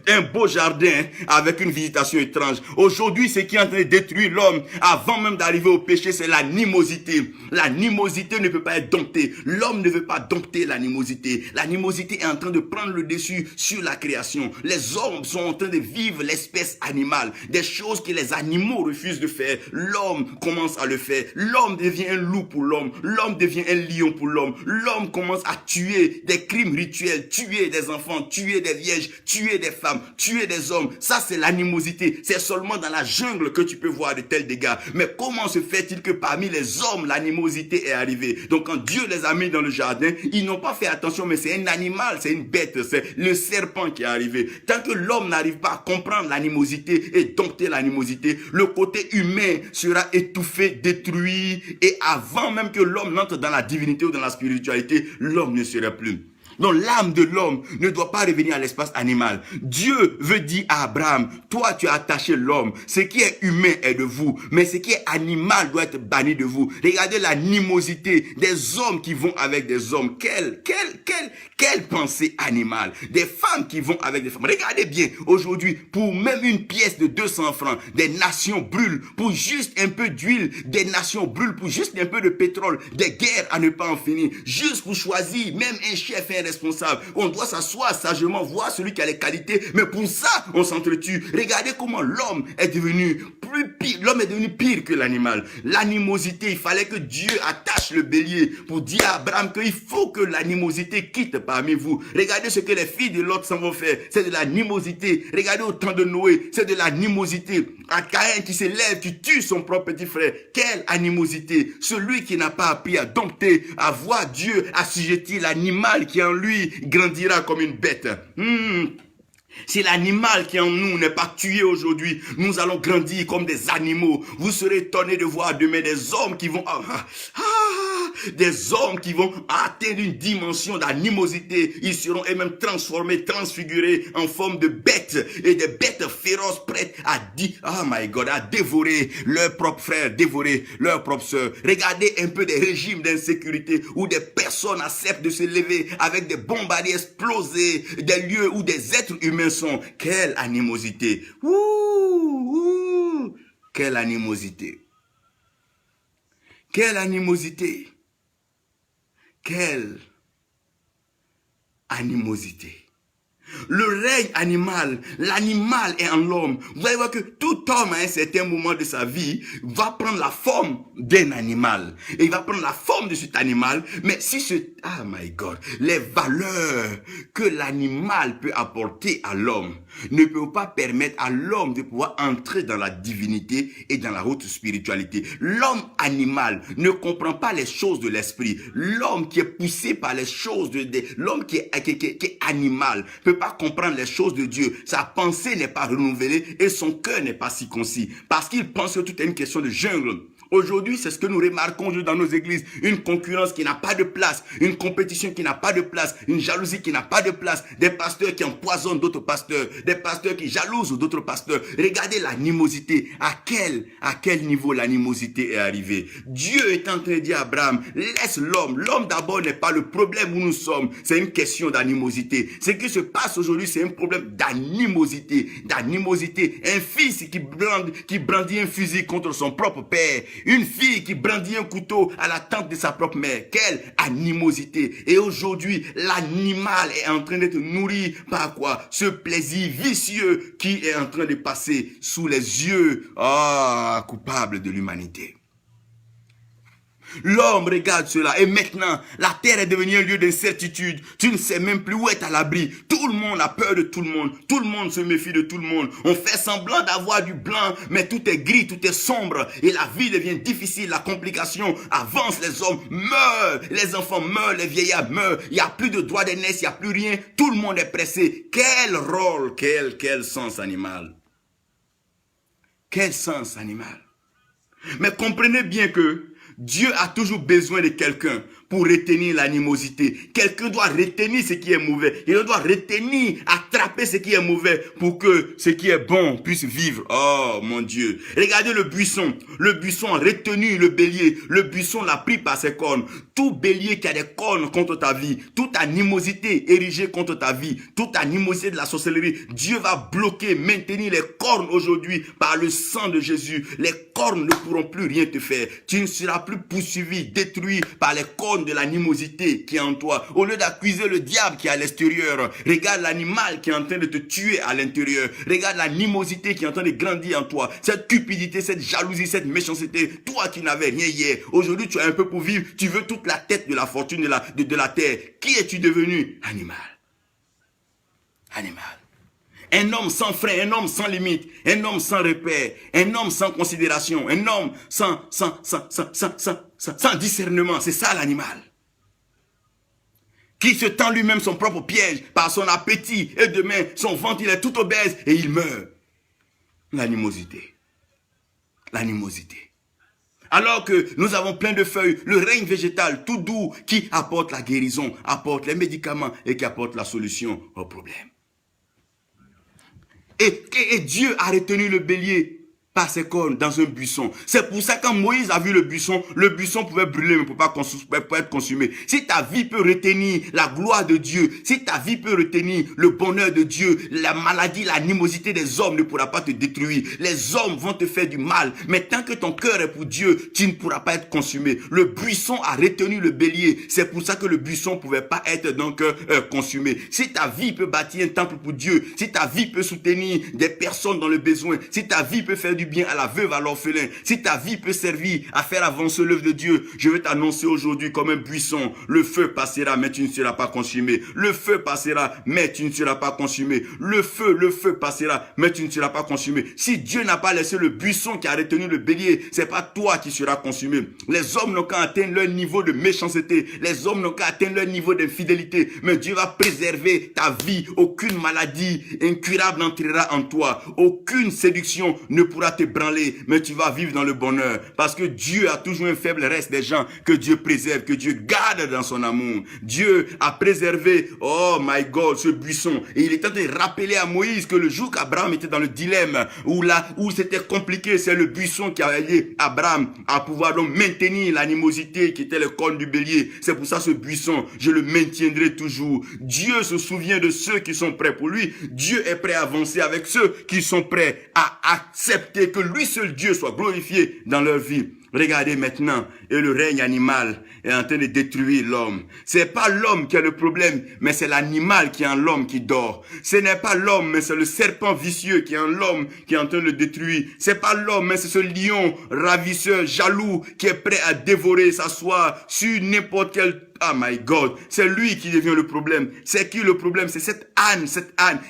un beau jardin avec une visitation étrange. Aujourd'hui, ce qui est en train de détruire l'homme, avant même d'arriver au péché, c'est l'animosité. L'animosité ne peut pas être domptée. L'homme ne veut pas dompter l'animosité. L'animosité est en train de prendre le dessus sur la création. Les hommes sont en train de vivre l'espèce animale. Des choses que les animaux refusent de faire. L'homme commence à le faire. L'homme devient un loup pour l'homme. L'homme devient un lion pour l'homme. L'homme commence à tuer des crimes rituels, tuer des enfants, tuer des vierges, tuer des femmes, tuer des hommes. Ça, c'est l'animosité. C'est seulement dans la jungle que tu peux voir de tels dégâts. Mais comment se fait-il que parmi les hommes, l'animosité est arrivée? Donc quand Dieu les a mis dans le jardin, ils n'ont pas fait attention, mais c'est un animal, c'est une bête, c'est le serpent qui est arrivé. Tant que l'homme n'arrive pas à comprendre l'animosité et dompter l'animosité, le côté humain sera étouffé, détruit, et avant même que l'homme n'entre dans la divinité ou dans la spiritualité, l'homme ne sera plus. Donc l'âme de l'homme ne doit pas revenir à l'espace animal. Dieu veut dire à Abraham, toi tu as attaché l'homme. Ce qui est humain est de vous, mais ce qui est animal doit être banni de vous. Regardez l'animosité des hommes qui vont avec des hommes. Quelle pensée animale. Des femmes qui vont avec des femmes. Regardez bien, aujourd'hui, pour même une pièce de 200 francs, des nations brûlent pour juste un peu d'huile. Des nations brûlent pour juste un peu de pétrole. Des guerres à ne pas en finir. Juste pour choisir même un chef et un responsable. On doit s'asseoir sagement, voir celui qui a les qualités, mais pour ça, on s'entretue. Regardez comment l'homme est devenu plus pire. L'homme est devenu pire que l'animal. L'animosité, il fallait que Dieu attache le bélier pour dire à Abraham qu'il faut que l'animosité quitte parmi vous. Regardez ce que les filles de Lot s'en vont faire. C'est de l'animosité. Regardez au temps de Noé, c'est de l'animosité. À Caïn qui s'élève, qui tue son propre petit frère. Quelle animosité. Celui qui n'a pas appris à dompter, à voir Dieu assujettir l'animal qui en lui grandira comme une bête. Si l'animal qui en nous n'est pas tué aujourd'hui, nous allons grandir comme des animaux. Vous serez étonnés de voir demain des hommes qui vont Des hommes qui vont atteindre une dimension d'animosité. Ils seront eux-mêmes transformés, transfigurés en forme de bêtes et des bêtes féroces prêtes à à dévorer leurs propres frères, dévorer leurs propres sœurs. Regardez un peu des régimes d'insécurité où des personnes acceptent de se lever avec des bombardiers explosés, des lieux où des êtres humains sont. Quelle animosité! Quelle animosité! Quelle animosité! Quelle animosité! Le règne animal, l'animal est en l'homme. Vous allez voir que tout homme à un certain moment de sa vie va prendre la forme d'un animal. Et il va prendre la forme de cet animal. Mais si les valeurs que l'animal peut apporter à l'homme ne peuvent pas permettre à l'homme de pouvoir entrer dans la divinité et dans la haute spiritualité. L'homme animal ne comprend pas les choses de l'esprit. L'homme qui est poussé par les choses l'homme qui est animal peut pas comprendre les choses de Dieu. Sa pensée n'est pas renouvelée et son cœur n'est pas circoncis. Parce qu'il pense que tout est une question de jungle. Aujourd'hui, c'est ce que nous remarquons dans nos églises. Une concurrence qui n'a pas de place, une compétition qui n'a pas de place, une jalousie qui n'a pas de place, des pasteurs qui empoisonnent d'autres pasteurs, des pasteurs qui jalousent d'autres pasteurs. Regardez l'animosité. À quel niveau l'animosité est arrivée? Dieu est en train de dire à Abraham, laisse l'homme. L'homme d'abord n'est pas le problème où nous sommes. C'est une question d'animosité. Ce qui se passe aujourd'hui, c'est un problème d'animosité. D'animosité. Un fils qui brandit un fusil contre son propre père. Une fille qui brandit un couteau à la tente de sa propre mère. Quelle animosité! Et aujourd'hui, l'animal est en train d'être nourri par quoi? Ce plaisir vicieux qui est en train de passer sous les yeux coupables de l'humanité. L'homme regarde cela et maintenant, la terre est devenue un lieu d'incertitude. Tu ne sais même plus où être à l'abri. Tout le monde a peur de tout le monde. Tout le monde se méfie de tout le monde. On fait semblant d'avoir du blanc, mais tout est gris, tout est sombre. Et la vie devient difficile, la complication avance, les hommes meurent, les enfants meurent, les vieillards meurent. Il n'y a plus de droit d'aînesse, il n'y a plus rien. Tout le monde est pressé. Quel rôle, quel sens animal. Quel sens animal. Mais comprenez bien que Dieu a toujours besoin de quelqu'un pour retenir l'animosité. Quelqu'un doit retenir ce qui est mauvais. Il doit retenir, attraper ce qui est mauvais pour que ce qui est bon puisse vivre. Oh mon Dieu. Regardez le buisson. Le buisson a retenu le bélier. Le buisson l'a pris par ses cornes. Tout bélier qui a des cornes contre ta vie, toute animosité érigée contre ta vie, toute animosité de la sorcellerie, Dieu va bloquer, maintenir les cornes aujourd'hui par le sang de Jésus. Les cornes ne pourront plus rien te faire. Tu ne seras plus poursuivi, détruit par les cornes de l'animosité qui est en toi. Au lieu d'accuser le diable qui est à l'extérieur, regarde l'animal qui est en train de te tuer à l'intérieur. Regarde l'animosité qui est en train de grandir en toi. Cette cupidité, cette jalousie, cette méchanceté. Toi qui n'avais rien hier, aujourd'hui tu as un peu pour vivre. Tu veux toute la tête de la fortune de la terre. Qui es-tu devenu? Animal. Animal. Un homme sans frein, un homme sans limite, un homme sans repère, un homme sans considération, un homme sans discernement. C'est ça l'animal. Qui se tend lui-même son propre piège par son appétit et demain son ventre il est tout obèse et il meurt. L'animosité. L'animosité. Alors que nous avons plein de feuilles, le règne végétal tout doux qui apporte la guérison, apporte les médicaments et qui apporte la solution au problème. Et Dieu a retenu le bélier par ses cornes dans un buisson. C'est pour ça que quand Moïse a vu le buisson pouvait brûler mais ne pouvait pas être consumé. Si ta vie peut retenir la gloire de Dieu, si ta vie peut retenir le bonheur de Dieu, la maladie, l'animosité des hommes ne pourra pas te détruire. Les hommes vont te faire du mal, mais tant que ton cœur est pour Dieu, tu ne pourras pas être consumé. Le buisson a retenu le bélier. C'est pour ça que le buisson ne pouvait pas être donc consumé. Si ta vie peut bâtir un temple pour Dieu, si ta vie peut soutenir des personnes dans le besoin, si ta vie peut faire du bien à la veuve, à l'orphelin, si ta vie peut servir à faire avancer l'œuvre de Dieu, je vais t'annoncer aujourd'hui comme un buisson, le feu passera mais tu ne seras pas consumé. Le feu passera mais tu ne seras pas consumé. Le feu passera mais tu ne seras pas consumé. Si Dieu n'a pas laissé le buisson qui a retenu le bélier, c'est pas toi qui seras consumé. Les hommes n'ont qu'à atteindre leur niveau de méchanceté, les hommes n'ont qu'à atteindre leur niveau d'infidélité, mais Dieu va préserver ta vie. Aucune maladie incurable n'entrera en toi, aucune séduction ne pourra t'ébranler, mais tu vas vivre dans le bonheur. Parce que Dieu a toujours un faible reste des gens que Dieu préserve, que Dieu garde dans son amour. Dieu a préservé, oh my God, ce buisson. Et il est en train de rappeler à Moïse que le jour qu'Abraham était dans le dilemme, où c'était compliqué, c'est le buisson qui a aidé Abraham à pouvoir donc maintenir l'animosité qui était le corne du bélier. C'est pour ça ce buisson, je le maintiendrai toujours. Dieu se souvient de ceux qui sont prêts pour lui. Dieu est prêt à avancer avec ceux qui sont prêts à accepter que lui seul Dieu soit glorifié dans leur vie. Regardez maintenant, et le règne animal est en train de détruire l'homme. C'est pas l'homme qui a le problème, mais c'est l'animal qui est en l'homme qui dort. Ce n'est pas l'homme, mais c'est le serpent vicieux qui est en l'homme qui est en train de le détruire. C'est pas l'homme, mais c'est ce lion ravisseur, jaloux, qui est prêt à dévorer, s'asseoir sur n'importe quel... Oh my God, c'est lui qui devient le problème. C'est qui le problème? C'est cette âne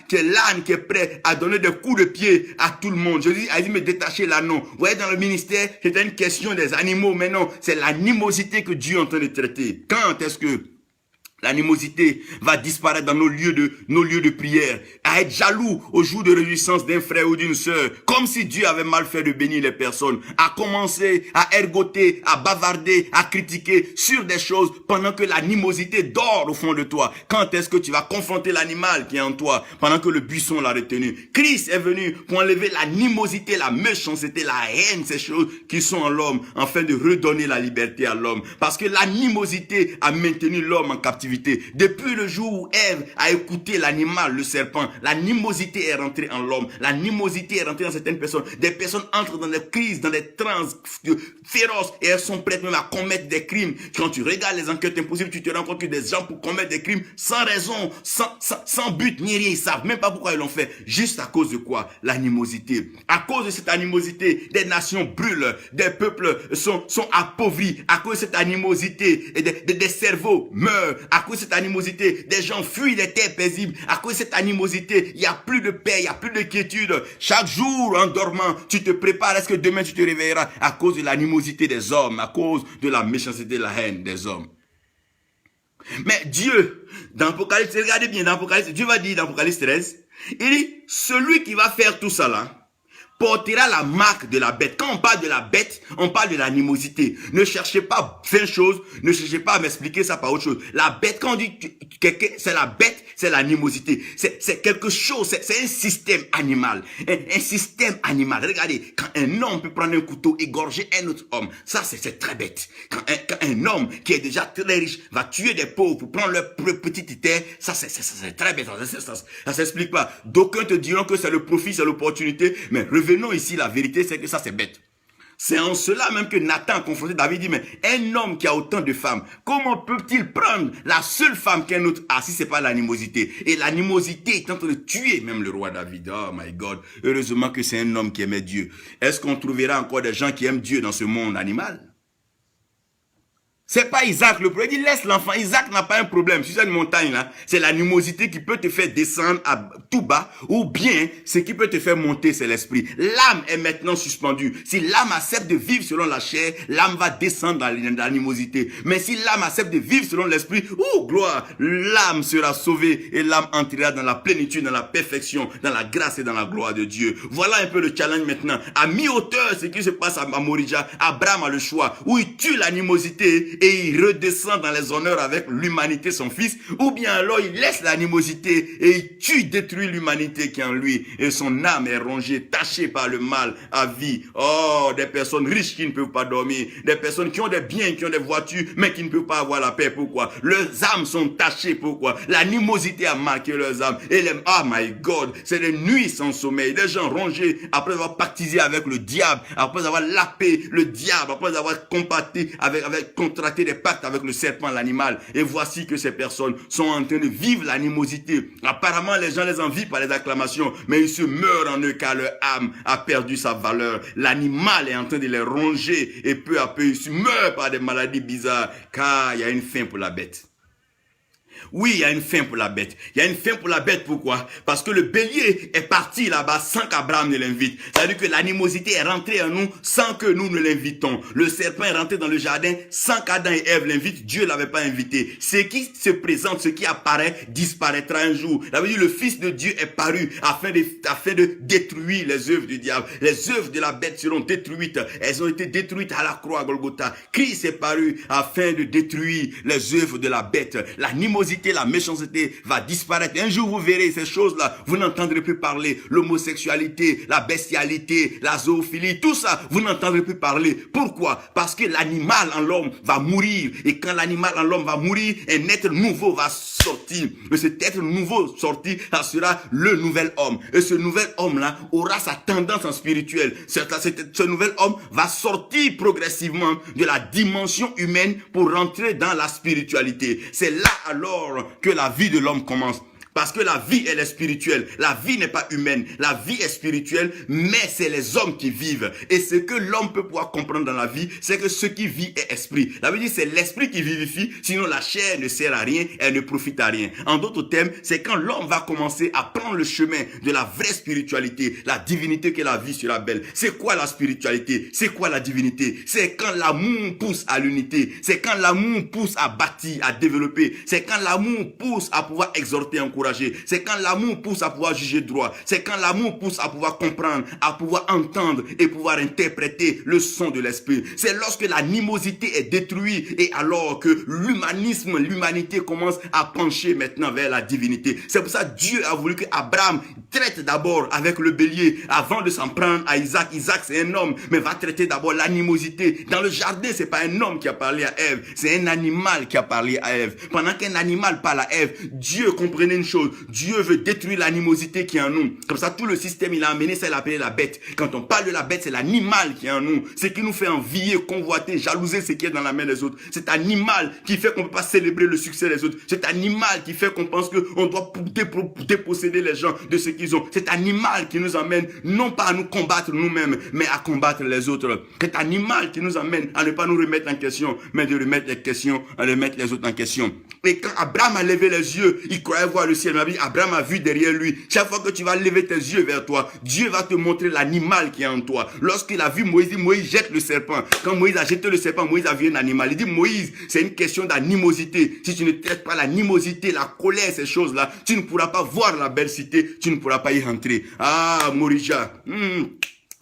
qui est l'âne qui est prêt à donner des coups de pied à tout le monde. Jésus a dit, mais détachez l'ânon. Vous voyez, dans le ministère, c'était une question des animaux, mais non, c'est l'animosité que Dieu est en train de traiter. Quand est-ce que l'animosité va disparaître dans nos lieux de prière, à être jaloux au jour de réjouissance d'un frère ou d'une sœur, comme si Dieu avait mal fait de bénir les personnes, à commencer à ergoter, à bavarder, à critiquer sur des choses pendant que l'animosité dort au fond de toi. Quand est-ce que tu vas confronter l'animal qui est en toi pendant que le buisson l'a retenu? Christ est venu pour enlever l'animosité, la méchanceté, la haine, ces choses qui sont en l'homme, afin de redonner la liberté à l'homme. Parce que l'animosité a maintenu l'homme en captivité. Depuis le jour où Ève a écouté l'animal, le serpent, l'animosité est rentrée en l'homme. L'animosité est rentrée dans certaines personnes. Des personnes entrent dans des crises, dans des transes féroces et elles sont prêtes même à commettre des crimes. Quand tu regardes les enquêtes impossibles, tu te rends compte que des gens pour commettre des crimes sans raison, sans but ni rien, ils savent même pas pourquoi ils l'ont fait. Juste à cause de quoi? L'animosité. À cause de cette animosité, des nations brûlent, des peuples sont appauvris. À cause de cette animosité, des cerveaux meurent. À cause de cette animosité, des gens fuient les terres paisibles. À cause de cette animosité, il n'y a plus de paix, il n'y a plus de quiétude. Chaque jour, en dormant, tu te prépares. Est-ce que demain tu te réveilleras? À cause de l'animosité des hommes, à cause de la méchanceté, la haine des hommes. Mais Dieu, dans Apocalypse, regardez bien, dans Apocalypse, Dieu va dire dans Apocalypse 13, il dit, celui qui va faire tout ça là, portera la marque de la bête. Quand on parle de la bête, on parle de l'animosité. Ne cherchez pas 20 choses, ne cherchez pas à m'expliquer ça par autre chose. La bête, quand on dit quelqu'un, c'est la bête, c'est l'animosité. C'est quelque chose, c'est un système animal. Un système animal. Regardez, quand un homme peut prendre un couteau, égorger un autre homme, ça c'est très bête. Quand un homme qui est déjà très riche va tuer des pauvres pour prendre leur petite terre, ça c'est très bête. Ça s'explique pas. D'aucuns te diront que c'est le profit, c'est l'opportunité, mais revenons ici, la vérité c'est que ça c'est bête. C'est en cela même que Nathan a confronté David, dit, mais un homme qui a autant de femmes, comment peut-il prendre la seule femme qu'un autre a si c'est pas l'animosité? Et l'animosité est en train de tuer même le roi David. Oh my God. Heureusement que c'est un homme qui aimait Dieu. Est-ce qu'on trouvera encore des gens qui aiment Dieu dans ce monde animal? C'est pas Isaac le problème. Il dit laisse l'enfant. Isaac n'a pas un problème. Sur cette montagne là, c'est l'animosité qui peut te faire descendre à tout bas, ou bien ce qui peut te faire monter, c'est l'esprit. L'âme est maintenant suspendue. Si l'âme accepte de vivre selon la chair, l'âme va descendre dans l'animosité. Mais si l'âme accepte de vivre selon l'esprit, gloire, l'âme sera sauvée et l'âme entrera dans la plénitude, dans la perfection, dans la grâce et dans la gloire de Dieu. Voilà un peu le challenge maintenant. À mi-hauteur, ce qui se passe à Morija, Abraham a le choix, où il tue l'animosité et il redescend dans les honneurs avec l'humanité, son fils, ou bien alors il laisse l'animosité et il tue, détruit l'humanité qui est en lui, et son âme est rongée, tachée par le mal à vie. Oh, des personnes riches qui ne peuvent pas dormir, des personnes qui ont des biens, qui ont des voitures, mais qui ne peuvent pas avoir la paix. Pourquoi? Leurs âmes sont tachées. Pourquoi? L'animosité a marqué leurs âmes. Et oh my God, c'est des nuits sans sommeil, des gens rongés après avoir pactisé avec le diable, après avoir lapé le diable, après avoir compacté avec contracté des pactes avec le serpent, l'animal. Et voici que ces personnes sont en train de vivre l'animosité. Apparemment, les gens les envient par les acclamations, mais ils se meurent en eux car leur âme a perdu sa valeur. L'animal est en train de les ronger et peu à peu, ils se meurent par des maladies bizarres car il y a une fin pour la bête. Oui, il y a une fin pour la bête. Il y a une fin pour la bête, pourquoi? Parce que le bélier est parti là-bas sans qu'Abraham ne l'invite. C'est-à-dire que l'animosité est rentrée en nous sans que nous ne l'invitons. Le serpent est rentré dans le jardin sans qu'Adam et Ève l'invitent. Dieu ne l'avait pas invité. Ce qui se présente, ce qui apparaît, disparaîtra un jour. Ça veut dire que le Fils de Dieu est paru afin de détruire les œuvres du diable. Les œuvres de la bête seront détruites. Elles ont été détruites à la croix à Golgotha. Christ est paru afin de détruire les œuvres de la bête. L'animosité, la méchanceté va disparaître. Un jour, vous verrez ces choses-là. Vous n'entendrez plus parler. L'homosexualité, la bestialité, la zoophilie, tout ça, vous n'entendrez plus parler. Pourquoi? Parce que l'animal en l'homme va mourir. Et quand l'animal en l'homme va mourir, un être nouveau va sortir. Et cet être nouveau sorti, ça sera le nouvel homme. Et ce nouvel homme-là aura sa tendance en spirituel. Ce nouvel homme va sortir progressivement de la dimension humaine pour rentrer dans la spiritualité. C'est là alors que la vie de l'homme commence. Parce que la vie, elle est spirituelle. La vie n'est pas humaine. La vie est spirituelle, mais c'est les hommes qui vivent. Et ce que l'homme peut pouvoir comprendre dans la vie, c'est que ce qui vit est esprit. Ça veut dire c'est l'esprit qui vivifie, sinon la chair ne sert à rien, elle ne profite à rien. En d'autres termes, c'est quand l'homme va commencer à prendre le chemin de la vraie spiritualité, la divinité que la vie sera belle. C'est quoi la spiritualité? C'est quoi la divinité? C'est quand l'amour pousse à l'unité. C'est quand l'amour pousse à bâtir, à développer. C'est quand l'amour pousse à pouvoir exhorter, encourager. C'est quand l'amour pousse à pouvoir juger droit. C'est quand l'amour pousse à pouvoir comprendre, à pouvoir entendre et pouvoir interpréter le son de l'esprit. C'est lorsque l'animosité est détruite et alors que l'humanité commence à pencher maintenant vers la divinité. C'est pour ça que Dieu a voulu que Abraham traite d'abord avec le bélier avant de s'en prendre à Isaac. Isaac, c'est un homme, mais va traiter d'abord l'animosité. Dans le jardin, c'est pas un homme qui a parlé à Ève, c'est un animal qui a parlé à Ève. Pendant qu'un animal parle à Ève, Dieu comprenait une chose. Dieu veut détruire l'animosité qui est en nous. Comme ça, tout le système, il a amené ça, il a appelé la bête. Quand on parle de la bête, c'est l'animal qui est en nous. Ce qui nous fait envier, convoiter, jalouser ce qui est dans la main des autres. Cet animal qui fait qu'on ne peut pas célébrer le succès des autres. Cet animal qui fait qu'on pense qu'on doit déposséder les gens de ce qu'ils ont. Cet animal qui nous amène non pas à nous combattre nous-mêmes, mais à combattre les autres. Cet animal qui nous amène à ne pas nous remettre en question, mais de remettre les questions, à remettre les autres en question. Et quand Abraham a levé les yeux, il croyait voir le ciel. Abraham a vu derrière lui. Chaque fois que tu vas lever tes yeux vers toi, Dieu va te montrer l'animal qui est en toi. Lorsqu'il a vu Moïse, Moïse jette le serpent. Quand Moïse a jeté le serpent, Moïse a vu un animal. Il dit, Moïse, c'est une question d'animosité. Si tu ne traites pas l'animosité, la colère, ces choses-là, tu ne pourras pas voir la belle cité, tu ne pourras pas y rentrer. Ah, Morija.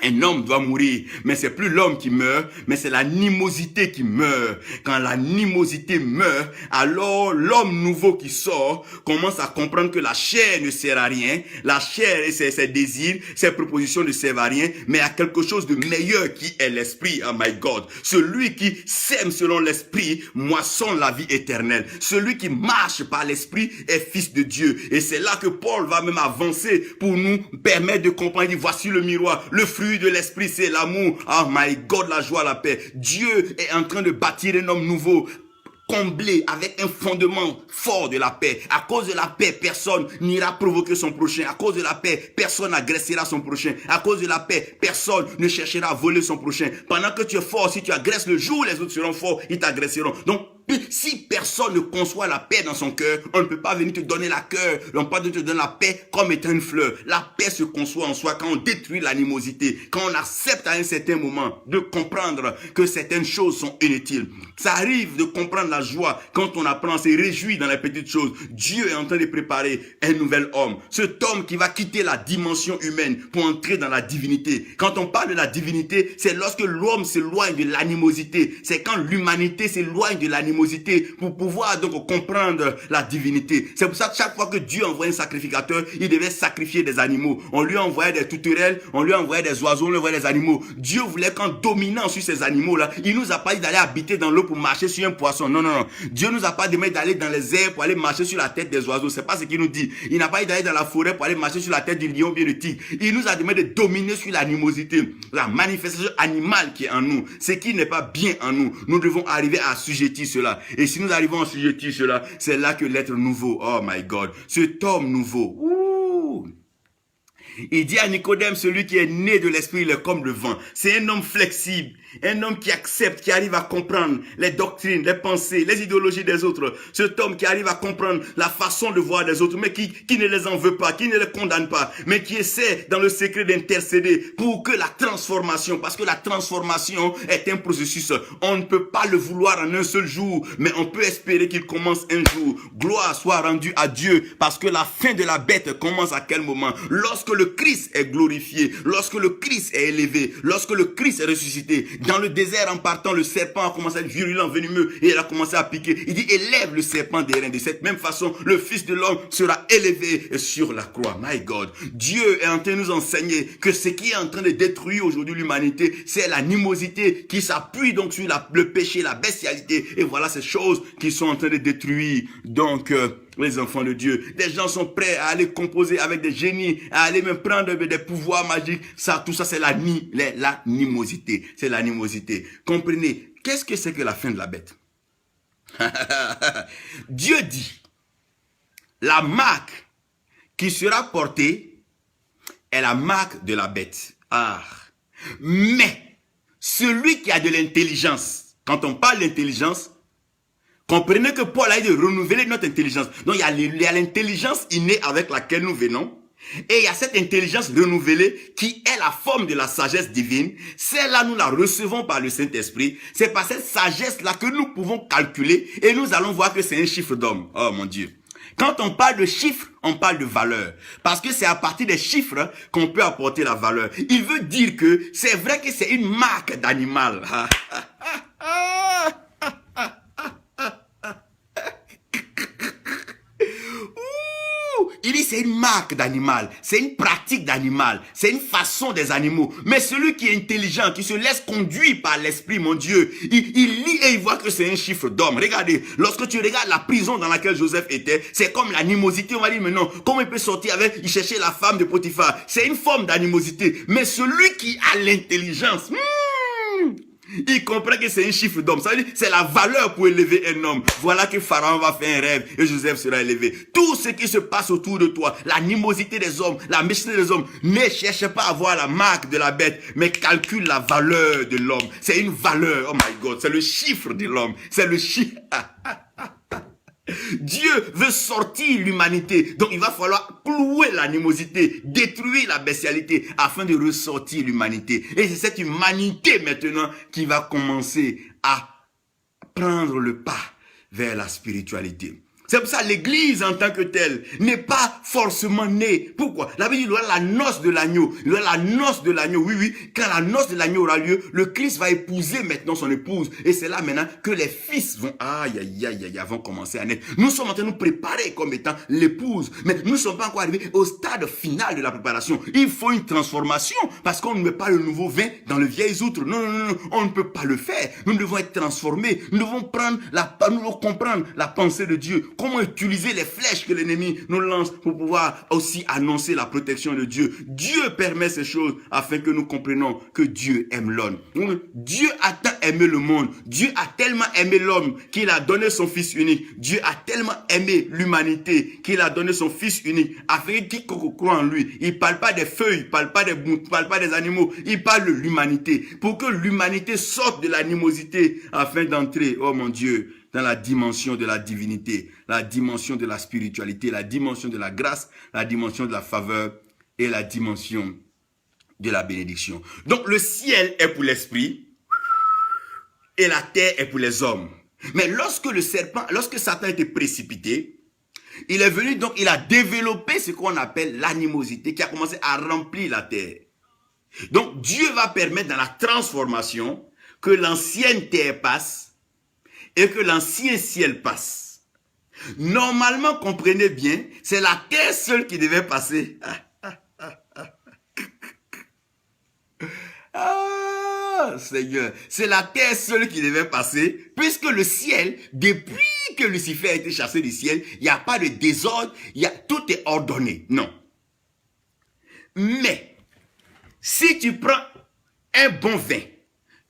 Un homme doit mourir, mais c'est plus l'homme qui meurt, mais c'est l'animosité qui meurt. Quand l'animosité meurt, alors l'homme nouveau qui sort commence à comprendre que la chair ne sert à rien. La chair et ses désirs, ses propositions ne servent à rien, mais à quelque chose de meilleur qui est l'esprit. Oh my God. Celui qui sème selon l'esprit moissonne la vie éternelle. Celui qui marche par l'esprit est fils de Dieu. Et c'est là que Paul va même avancer pour nous permettre de comprendre. Il dit, voici le miroir, le fruit de l'esprit, c'est l'amour. Oh my God, la joie, la paix. Dieu est en train de bâtir un homme nouveau, comblé avec un fondement fort de la paix. À cause de la paix, personne n'ira provoquer son prochain. À cause de la paix, personne n'agressera son prochain. À cause de la paix, personne ne cherchera à voler son prochain. Pendant que tu es fort, si tu agresses le jour où les autres seront forts, ils t'agresseront. Donc, si personne ne conçoit la paix dans son cœur, on ne peut pas venir te donner la cœur. On ne peut pas te donner la paix comme étant une fleur. La paix se conçoit en soi quand on détruit l'animosité, quand on accepte à un certain moment de comprendre que certaines choses sont inutiles. Ça arrive de comprendre la joie quand on apprend à se réjouir dans les petites choses. Dieu est en train de préparer un nouvel homme. Cet homme qui va quitter la dimension humaine pour entrer dans la divinité. Quand on parle de la divinité, c'est lorsque l'homme s'éloigne de l'animosité. C'est quand l'humanité s'éloigne de l'animosité pour pouvoir donc comprendre la divinité. C'est pour ça que chaque fois que Dieu envoie un sacrificateur, il devait sacrifier des animaux. On lui envoyait des tourterelles, on lui envoyait des oiseaux, on lui envoyait des animaux. Dieu voulait qu'en dominant sur ces animaux-là, il nous a pas dit d'aller habiter dans l'eau pour marcher sur un poisson. Non, non, non. Dieu nous a pas demandé d'aller dans les airs pour aller marcher sur la tête des oiseaux. C'est pas ce qu'il nous dit. Il n'a pas dit d'aller dans la forêt pour aller marcher sur la tête du lion ou bien du tigre. Il nous a demandé de dominer sur l'animosité, la manifestation animale qui est en nous. Ce qui n'est pas bien en nous. Nous devons arriver à assujettir cela. Et si nous arrivons à assujettir cela, c'est là que l'être nouveau, oh my God, cet homme nouveau, Il dit à Nicodème, celui qui est né de l'esprit, il est comme le vent. C'est un homme flexible, un homme qui accepte, qui arrive à comprendre les doctrines, les pensées, les idéologies des autres. Cet homme qui arrive à comprendre la façon de voir des autres, mais qui ne les en veut pas, qui ne les condamne pas, mais qui essaie dans le secret d'intercéder pour que la transformation, parce que la transformation est un processus, on ne peut pas le vouloir en un seul jour, mais on peut espérer qu'il commence un jour. Gloire soit rendue à Dieu, parce que la fin de la bête commence à quel moment? Lorsque le Christ est glorifié, lorsque le Christ est élevé, lorsque le Christ est ressuscité. Dans le désert, en partant, le serpent a commencé à être virulent, venimeux, et il a commencé à piquer. Il dit, élève le serpent des reins. De cette même façon, le Fils de l'homme sera élevé sur la croix. My God. Dieu est en train de nous enseigner que ce qui est en train de détruire aujourd'hui l'humanité, c'est l'animosité qui s'appuie donc sur le péché, la bestialité. Et voilà ces choses qui sont en train de détruire donc les enfants de Dieu. Des gens sont prêts à aller composer avec des génies, à aller même prendre des pouvoirs magiques. Ça, tout ça, c'est l'animosité. C'est l'animosité. Comprenez, qu'est-ce que c'est que la fin de la bête? Dieu dit, la marque qui sera portée est la marque de la bête. Ah. Mais, celui qui a de l'intelligence, quand on parle d'intelligence, comprenez que Paul a dit de renouveler notre intelligence. Donc, il y a l'intelligence innée avec laquelle nous venons. Et il y a cette intelligence renouvelée qui est la forme de la sagesse divine. Celle-là, nous la recevons par le Saint-Esprit. C'est par cette sagesse-là que nous pouvons calculer et nous allons voir que c'est un chiffre d'homme. Oh mon Dieu. Quand on parle de chiffres, on parle de valeur. Parce que c'est à partir des chiffres qu'on peut apporter la valeur. Il veut dire que c'est vrai que c'est une marque d'animal. Il dit c'est une marque d'animal, c'est une pratique d'animal, c'est une façon des animaux. Mais celui qui est intelligent, qui se laisse conduire par l'esprit, mon Dieu, il lit et il voit que c'est un chiffre d'homme. Regardez, lorsque tu regardes la prison dans laquelle Joseph était, c'est comme l'animosité. On va dire, mais non, comment il peut sortir avec, il cherchait la femme de Potiphar. C'est une forme d'animosité. Mais celui qui a l'intelligence, il comprend que c'est un chiffre d'homme. Ça veut dire c'est la valeur pour élever un homme. Voilà que Pharaon va faire un rêve et Joseph sera élevé. Tout ce qui se passe autour de toi, l'animosité des hommes, la méchanceté des hommes, ne cherche pas à voir la marque de la bête, mais calcule la valeur de l'homme. C'est une valeur, oh my God, c'est le chiffre de l'homme. C'est le chiffre. Dieu veut sortir l'humanité. Donc il va falloir clouer l'animosité, détruire la bestialité afin de ressortir l'humanité. Et c'est cette humanité maintenant qui va commencer à prendre le pas vers la spiritualité. C'est pour ça que l'église en tant que telle n'est pas forcément née. Pourquoi? La Bible dit, il y aura la noce de l'agneau. Il y aura la noce de l'agneau. Oui, oui. Quand la noce de l'agneau aura lieu, le Christ va épouser maintenant son épouse. Et c'est là maintenant que les fils vont, vont commencer à naître. Nous sommes en train de nous préparer comme étant l'épouse. Mais nous ne sommes pas encore arrivés au stade final de la préparation. Il faut une transformation parce qu'on ne met pas le nouveau vin dans le vieil outre. Non, non, non, on ne peut pas le faire. Nous devons être transformés. Nous devons comprendre la pensée de Dieu. Comment utiliser les flèches que l'ennemi nous lance pour pouvoir aussi annoncer la protection de Dieu. Dieu permet ces choses afin que nous comprenions que Dieu aime l'homme. Dieu a tant aimé le monde. Dieu a tellement aimé l'homme qu'il a donné son fils unique. Dieu a tellement aimé l'humanité qu'il a donné son fils unique afin que quiconque croit en lui. Il ne parle pas des feuilles, il ne parle pas des bouts, il ne parle pas des animaux. Il parle de l'humanité. Pour que l'humanité sorte de l'animosité afin d'entrer, oh mon Dieu, dans la dimension de la divinité, la dimension de la spiritualité, la dimension de la grâce, la dimension de la faveur et la dimension de la bénédiction. Donc le ciel est pour l'esprit et la terre est pour les hommes. Mais lorsque Satan était précipité, il est venu donc, il a développé ce qu'on appelle l'animosité qui a commencé à remplir la terre. Donc Dieu va permettre dans la transformation que l'ancienne terre passe et que l'ancien ciel passe. Normalement, comprenez bien, c'est la terre seule qui devait passer. Seigneur, c'est la terre seule qui devait passer, puisque le ciel, depuis que Lucifer a été chassé du ciel, il n'y a pas de désordre, tout est ordonné. Non. Mais, si tu prends un bon vin,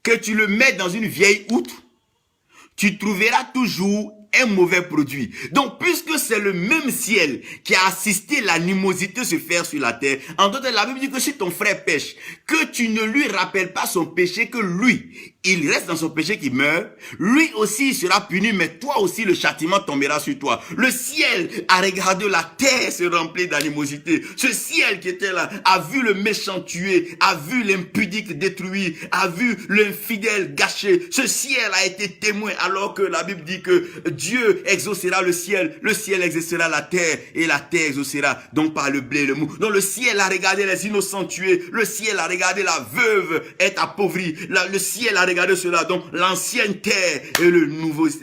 que tu le mets dans une vieille outre, tu trouveras toujours un mauvais produit. Donc, puisque c'est le même ciel qui a assisté l'animosité se faire sur la terre, en d'autres termes, la Bible dit que si ton frère pêche, que tu ne lui rappelles pas son péché, que lui, il reste dans son péché qui meurt, lui aussi il sera puni, mais toi aussi le châtiment tombera sur toi. Le ciel a regardé la terre se remplir d'animosité. Ce ciel qui était là a vu le méchant tué, a vu l'impudique détruit, a vu l'infidèle gâché. Ce ciel a été témoin, alors que la Bible dit que Dieu exaucera le ciel exaucera la terre et la terre exaucera donc par le blé et le mou. Donc le ciel a regardé les innocents tués, le ciel a regardé la veuve être appauvrie, le ciel a regardé cela. Donc l'ancienne terre et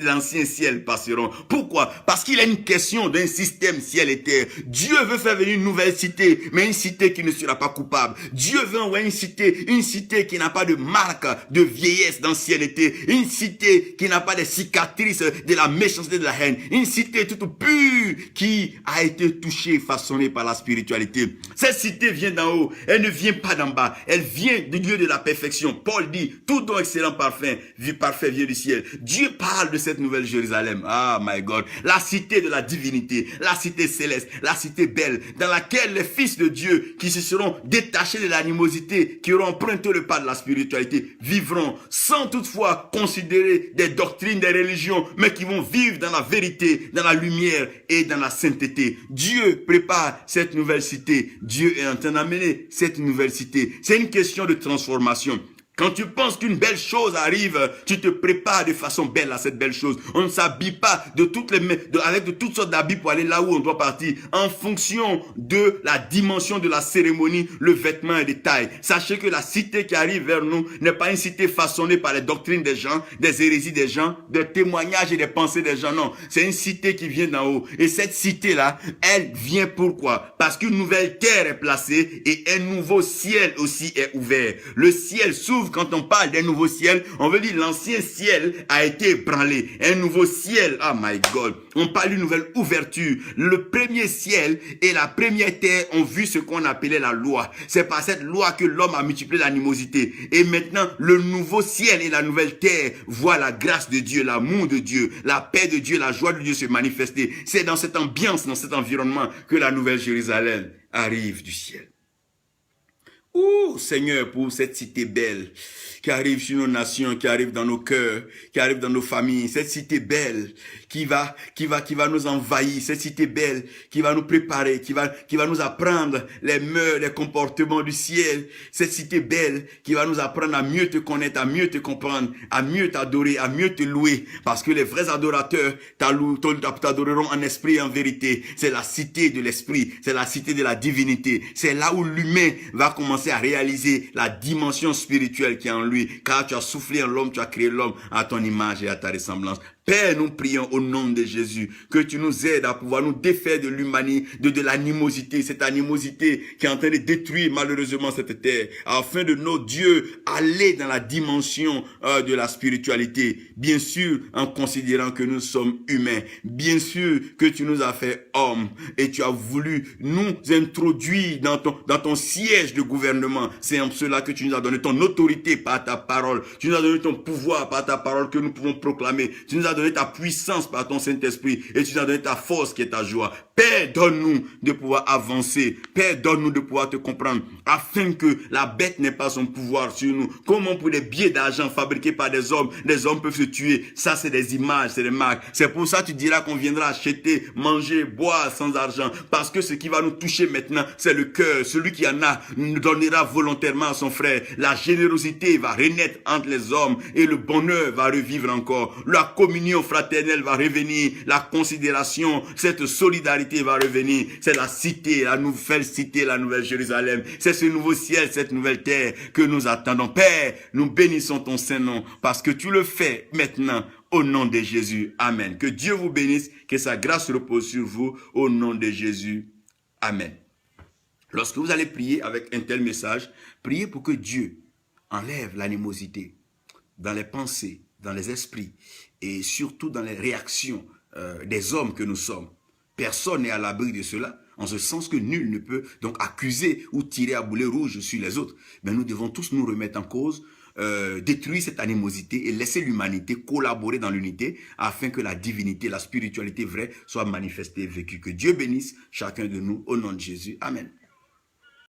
l'ancien ciel passeront. Pourquoi? Parce qu'il y a une question d'un système ciel et terre. Dieu veut faire venir une nouvelle cité, mais une cité qui ne sera pas coupable. Dieu veut envoyer une cité qui n'a pas de marque de vieillesse, d'ancienneté, une cité qui n'a pas de cicatrices de la méchanceté, de la haine, une cité toute pure qui a été touchée, façonnée par la spiritualité. Cette cité vient d'en haut, elle ne vient pas d'en bas, elle vient du lieu de la perfection. Paul dit, tout don excellent parfait vient du ciel. Dieu parle de cette nouvelle Jérusalem. Ah, my God. La cité de la divinité, la cité céleste, la cité belle, dans laquelle les fils de Dieu qui se seront détachés de l'animosité, qui auront emprunté le pas de la spiritualité, vivront sans toutefois considérer des doctrines, des religions, mais qui vont vivre dans la vérité, dans la lumière et dans la sainteté. Dieu prépare cette nouvelle cité. Dieu est en train d'amener cette nouvelle cité. C'est une question de transformation. Quand tu penses qu'une belle chose arrive, tu te prépares de façon belle à cette belle chose. On ne s'habille pas avec de toutes sortes d'habits pour aller là où on doit partir. En fonction de la dimension de la cérémonie, le vêtement est de taille. Sachez que la cité qui arrive vers nous n'est pas une cité façonnée par les doctrines des gens, des hérésies des gens, des témoignages et des pensées des gens. Non, c'est une cité qui vient d'en haut. Et cette cité-là, elle vient pourquoi? Parce qu'une nouvelle terre est placée et un nouveau ciel aussi est ouvert. Le ciel s'ouvre. Quand on parle d'un nouveau ciel, on veut dire l'ancien ciel a été ébranlé. Un nouveau ciel, oh my God. On parle d'une nouvelle ouverture. Le premier ciel et la première terre ont vu ce qu'on appelait la loi. C'est par cette loi que l'homme a multiplié l'animosité. Et maintenant, le nouveau ciel et la nouvelle terre voient la grâce de Dieu, l'amour de Dieu, la paix de Dieu, la joie de Dieu se manifester. C'est dans cette ambiance, dans cet environnement que la nouvelle Jérusalem arrive du ciel. Oh Seigneur, pour cette cité belle qui arrive sur nos nations, qui arrive dans nos cœurs, qui arrive dans nos familles, cette cité belle qui va nous envahir, cette cité belle qui va nous préparer, qui va nous apprendre les mœurs, les comportements du ciel, cette cité belle qui va nous apprendre à mieux te connaître, à mieux te comprendre, à mieux t'adorer, à mieux te louer, parce que les vrais adorateurs t'adoreront en esprit et en vérité. C'est la cité de l'esprit, c'est la cité de la divinité, c'est là où l'humain va commencer à réaliser la dimension spirituelle qui est en lui, car tu as soufflé en l'homme, tu as créé l'homme à ton image et à ta ressemblance. Père, nous prions au nom de Jésus que tu nous aides à pouvoir nous défaire de l'humanité, de l'animosité, cette animosité qui est en train de détruire malheureusement cette terre, afin de nos dieux aller dans la dimension de la spiritualité. Bien sûr, en considérant que nous sommes humains, bien sûr que tu nous as fait hommes et tu as voulu nous introduire dans ton siège de gouvernement. C'est en cela que tu nous as donné ton autorité par ta parole. Tu nous as donné ton pouvoir par ta parole que nous pouvons proclamer. Tu nous as donné ta puissance par ton Saint-Esprit et tu nous as donné ta force qui est ta joie. Père, donne-nous de pouvoir avancer. Père, donne-nous de pouvoir te comprendre afin que la bête n'ait pas son pouvoir sur nous. Comment pour des billets d'argent fabriqués par des hommes peuvent se tuer. Ça, c'est des images, c'est des marques. C'est pour ça que tu diras qu'on viendra acheter, manger, boire sans argent. Parce que ce qui va nous toucher maintenant, c'est le cœur. Celui qui en a nous donnera volontairement à son frère. La générosité va renaître entre les hommes et le bonheur va revivre encore. La communion fraternelle va revenir, la considération, cette solidarité va revenir. C'est la cité, la nouvelle Jérusalem. C'est ce nouveau ciel, cette nouvelle terre que nous attendons. Père, nous bénissons ton Saint-Nom parce que tu le fais maintenant au nom de Jésus. Amen. Que Dieu vous bénisse, que sa grâce repose sur vous au nom de Jésus. Amen. Lorsque vous allez prier avec un tel message, priez pour que Dieu enlève l'animosité dans les pensées, dans les esprits et surtout dans les réactions des hommes que nous sommes. Personne n'est à l'abri de cela, en ce sens que nul ne peut donc accuser ou tirer à boulet rouge sur les autres. Mais nous devons tous nous remettre en cause, détruire cette animosité et laisser l'humanité collaborer dans l'unité afin que la divinité, la spiritualité vraie soit manifestée et vécue. Que Dieu bénisse chacun de nous au nom de Jésus. Amen.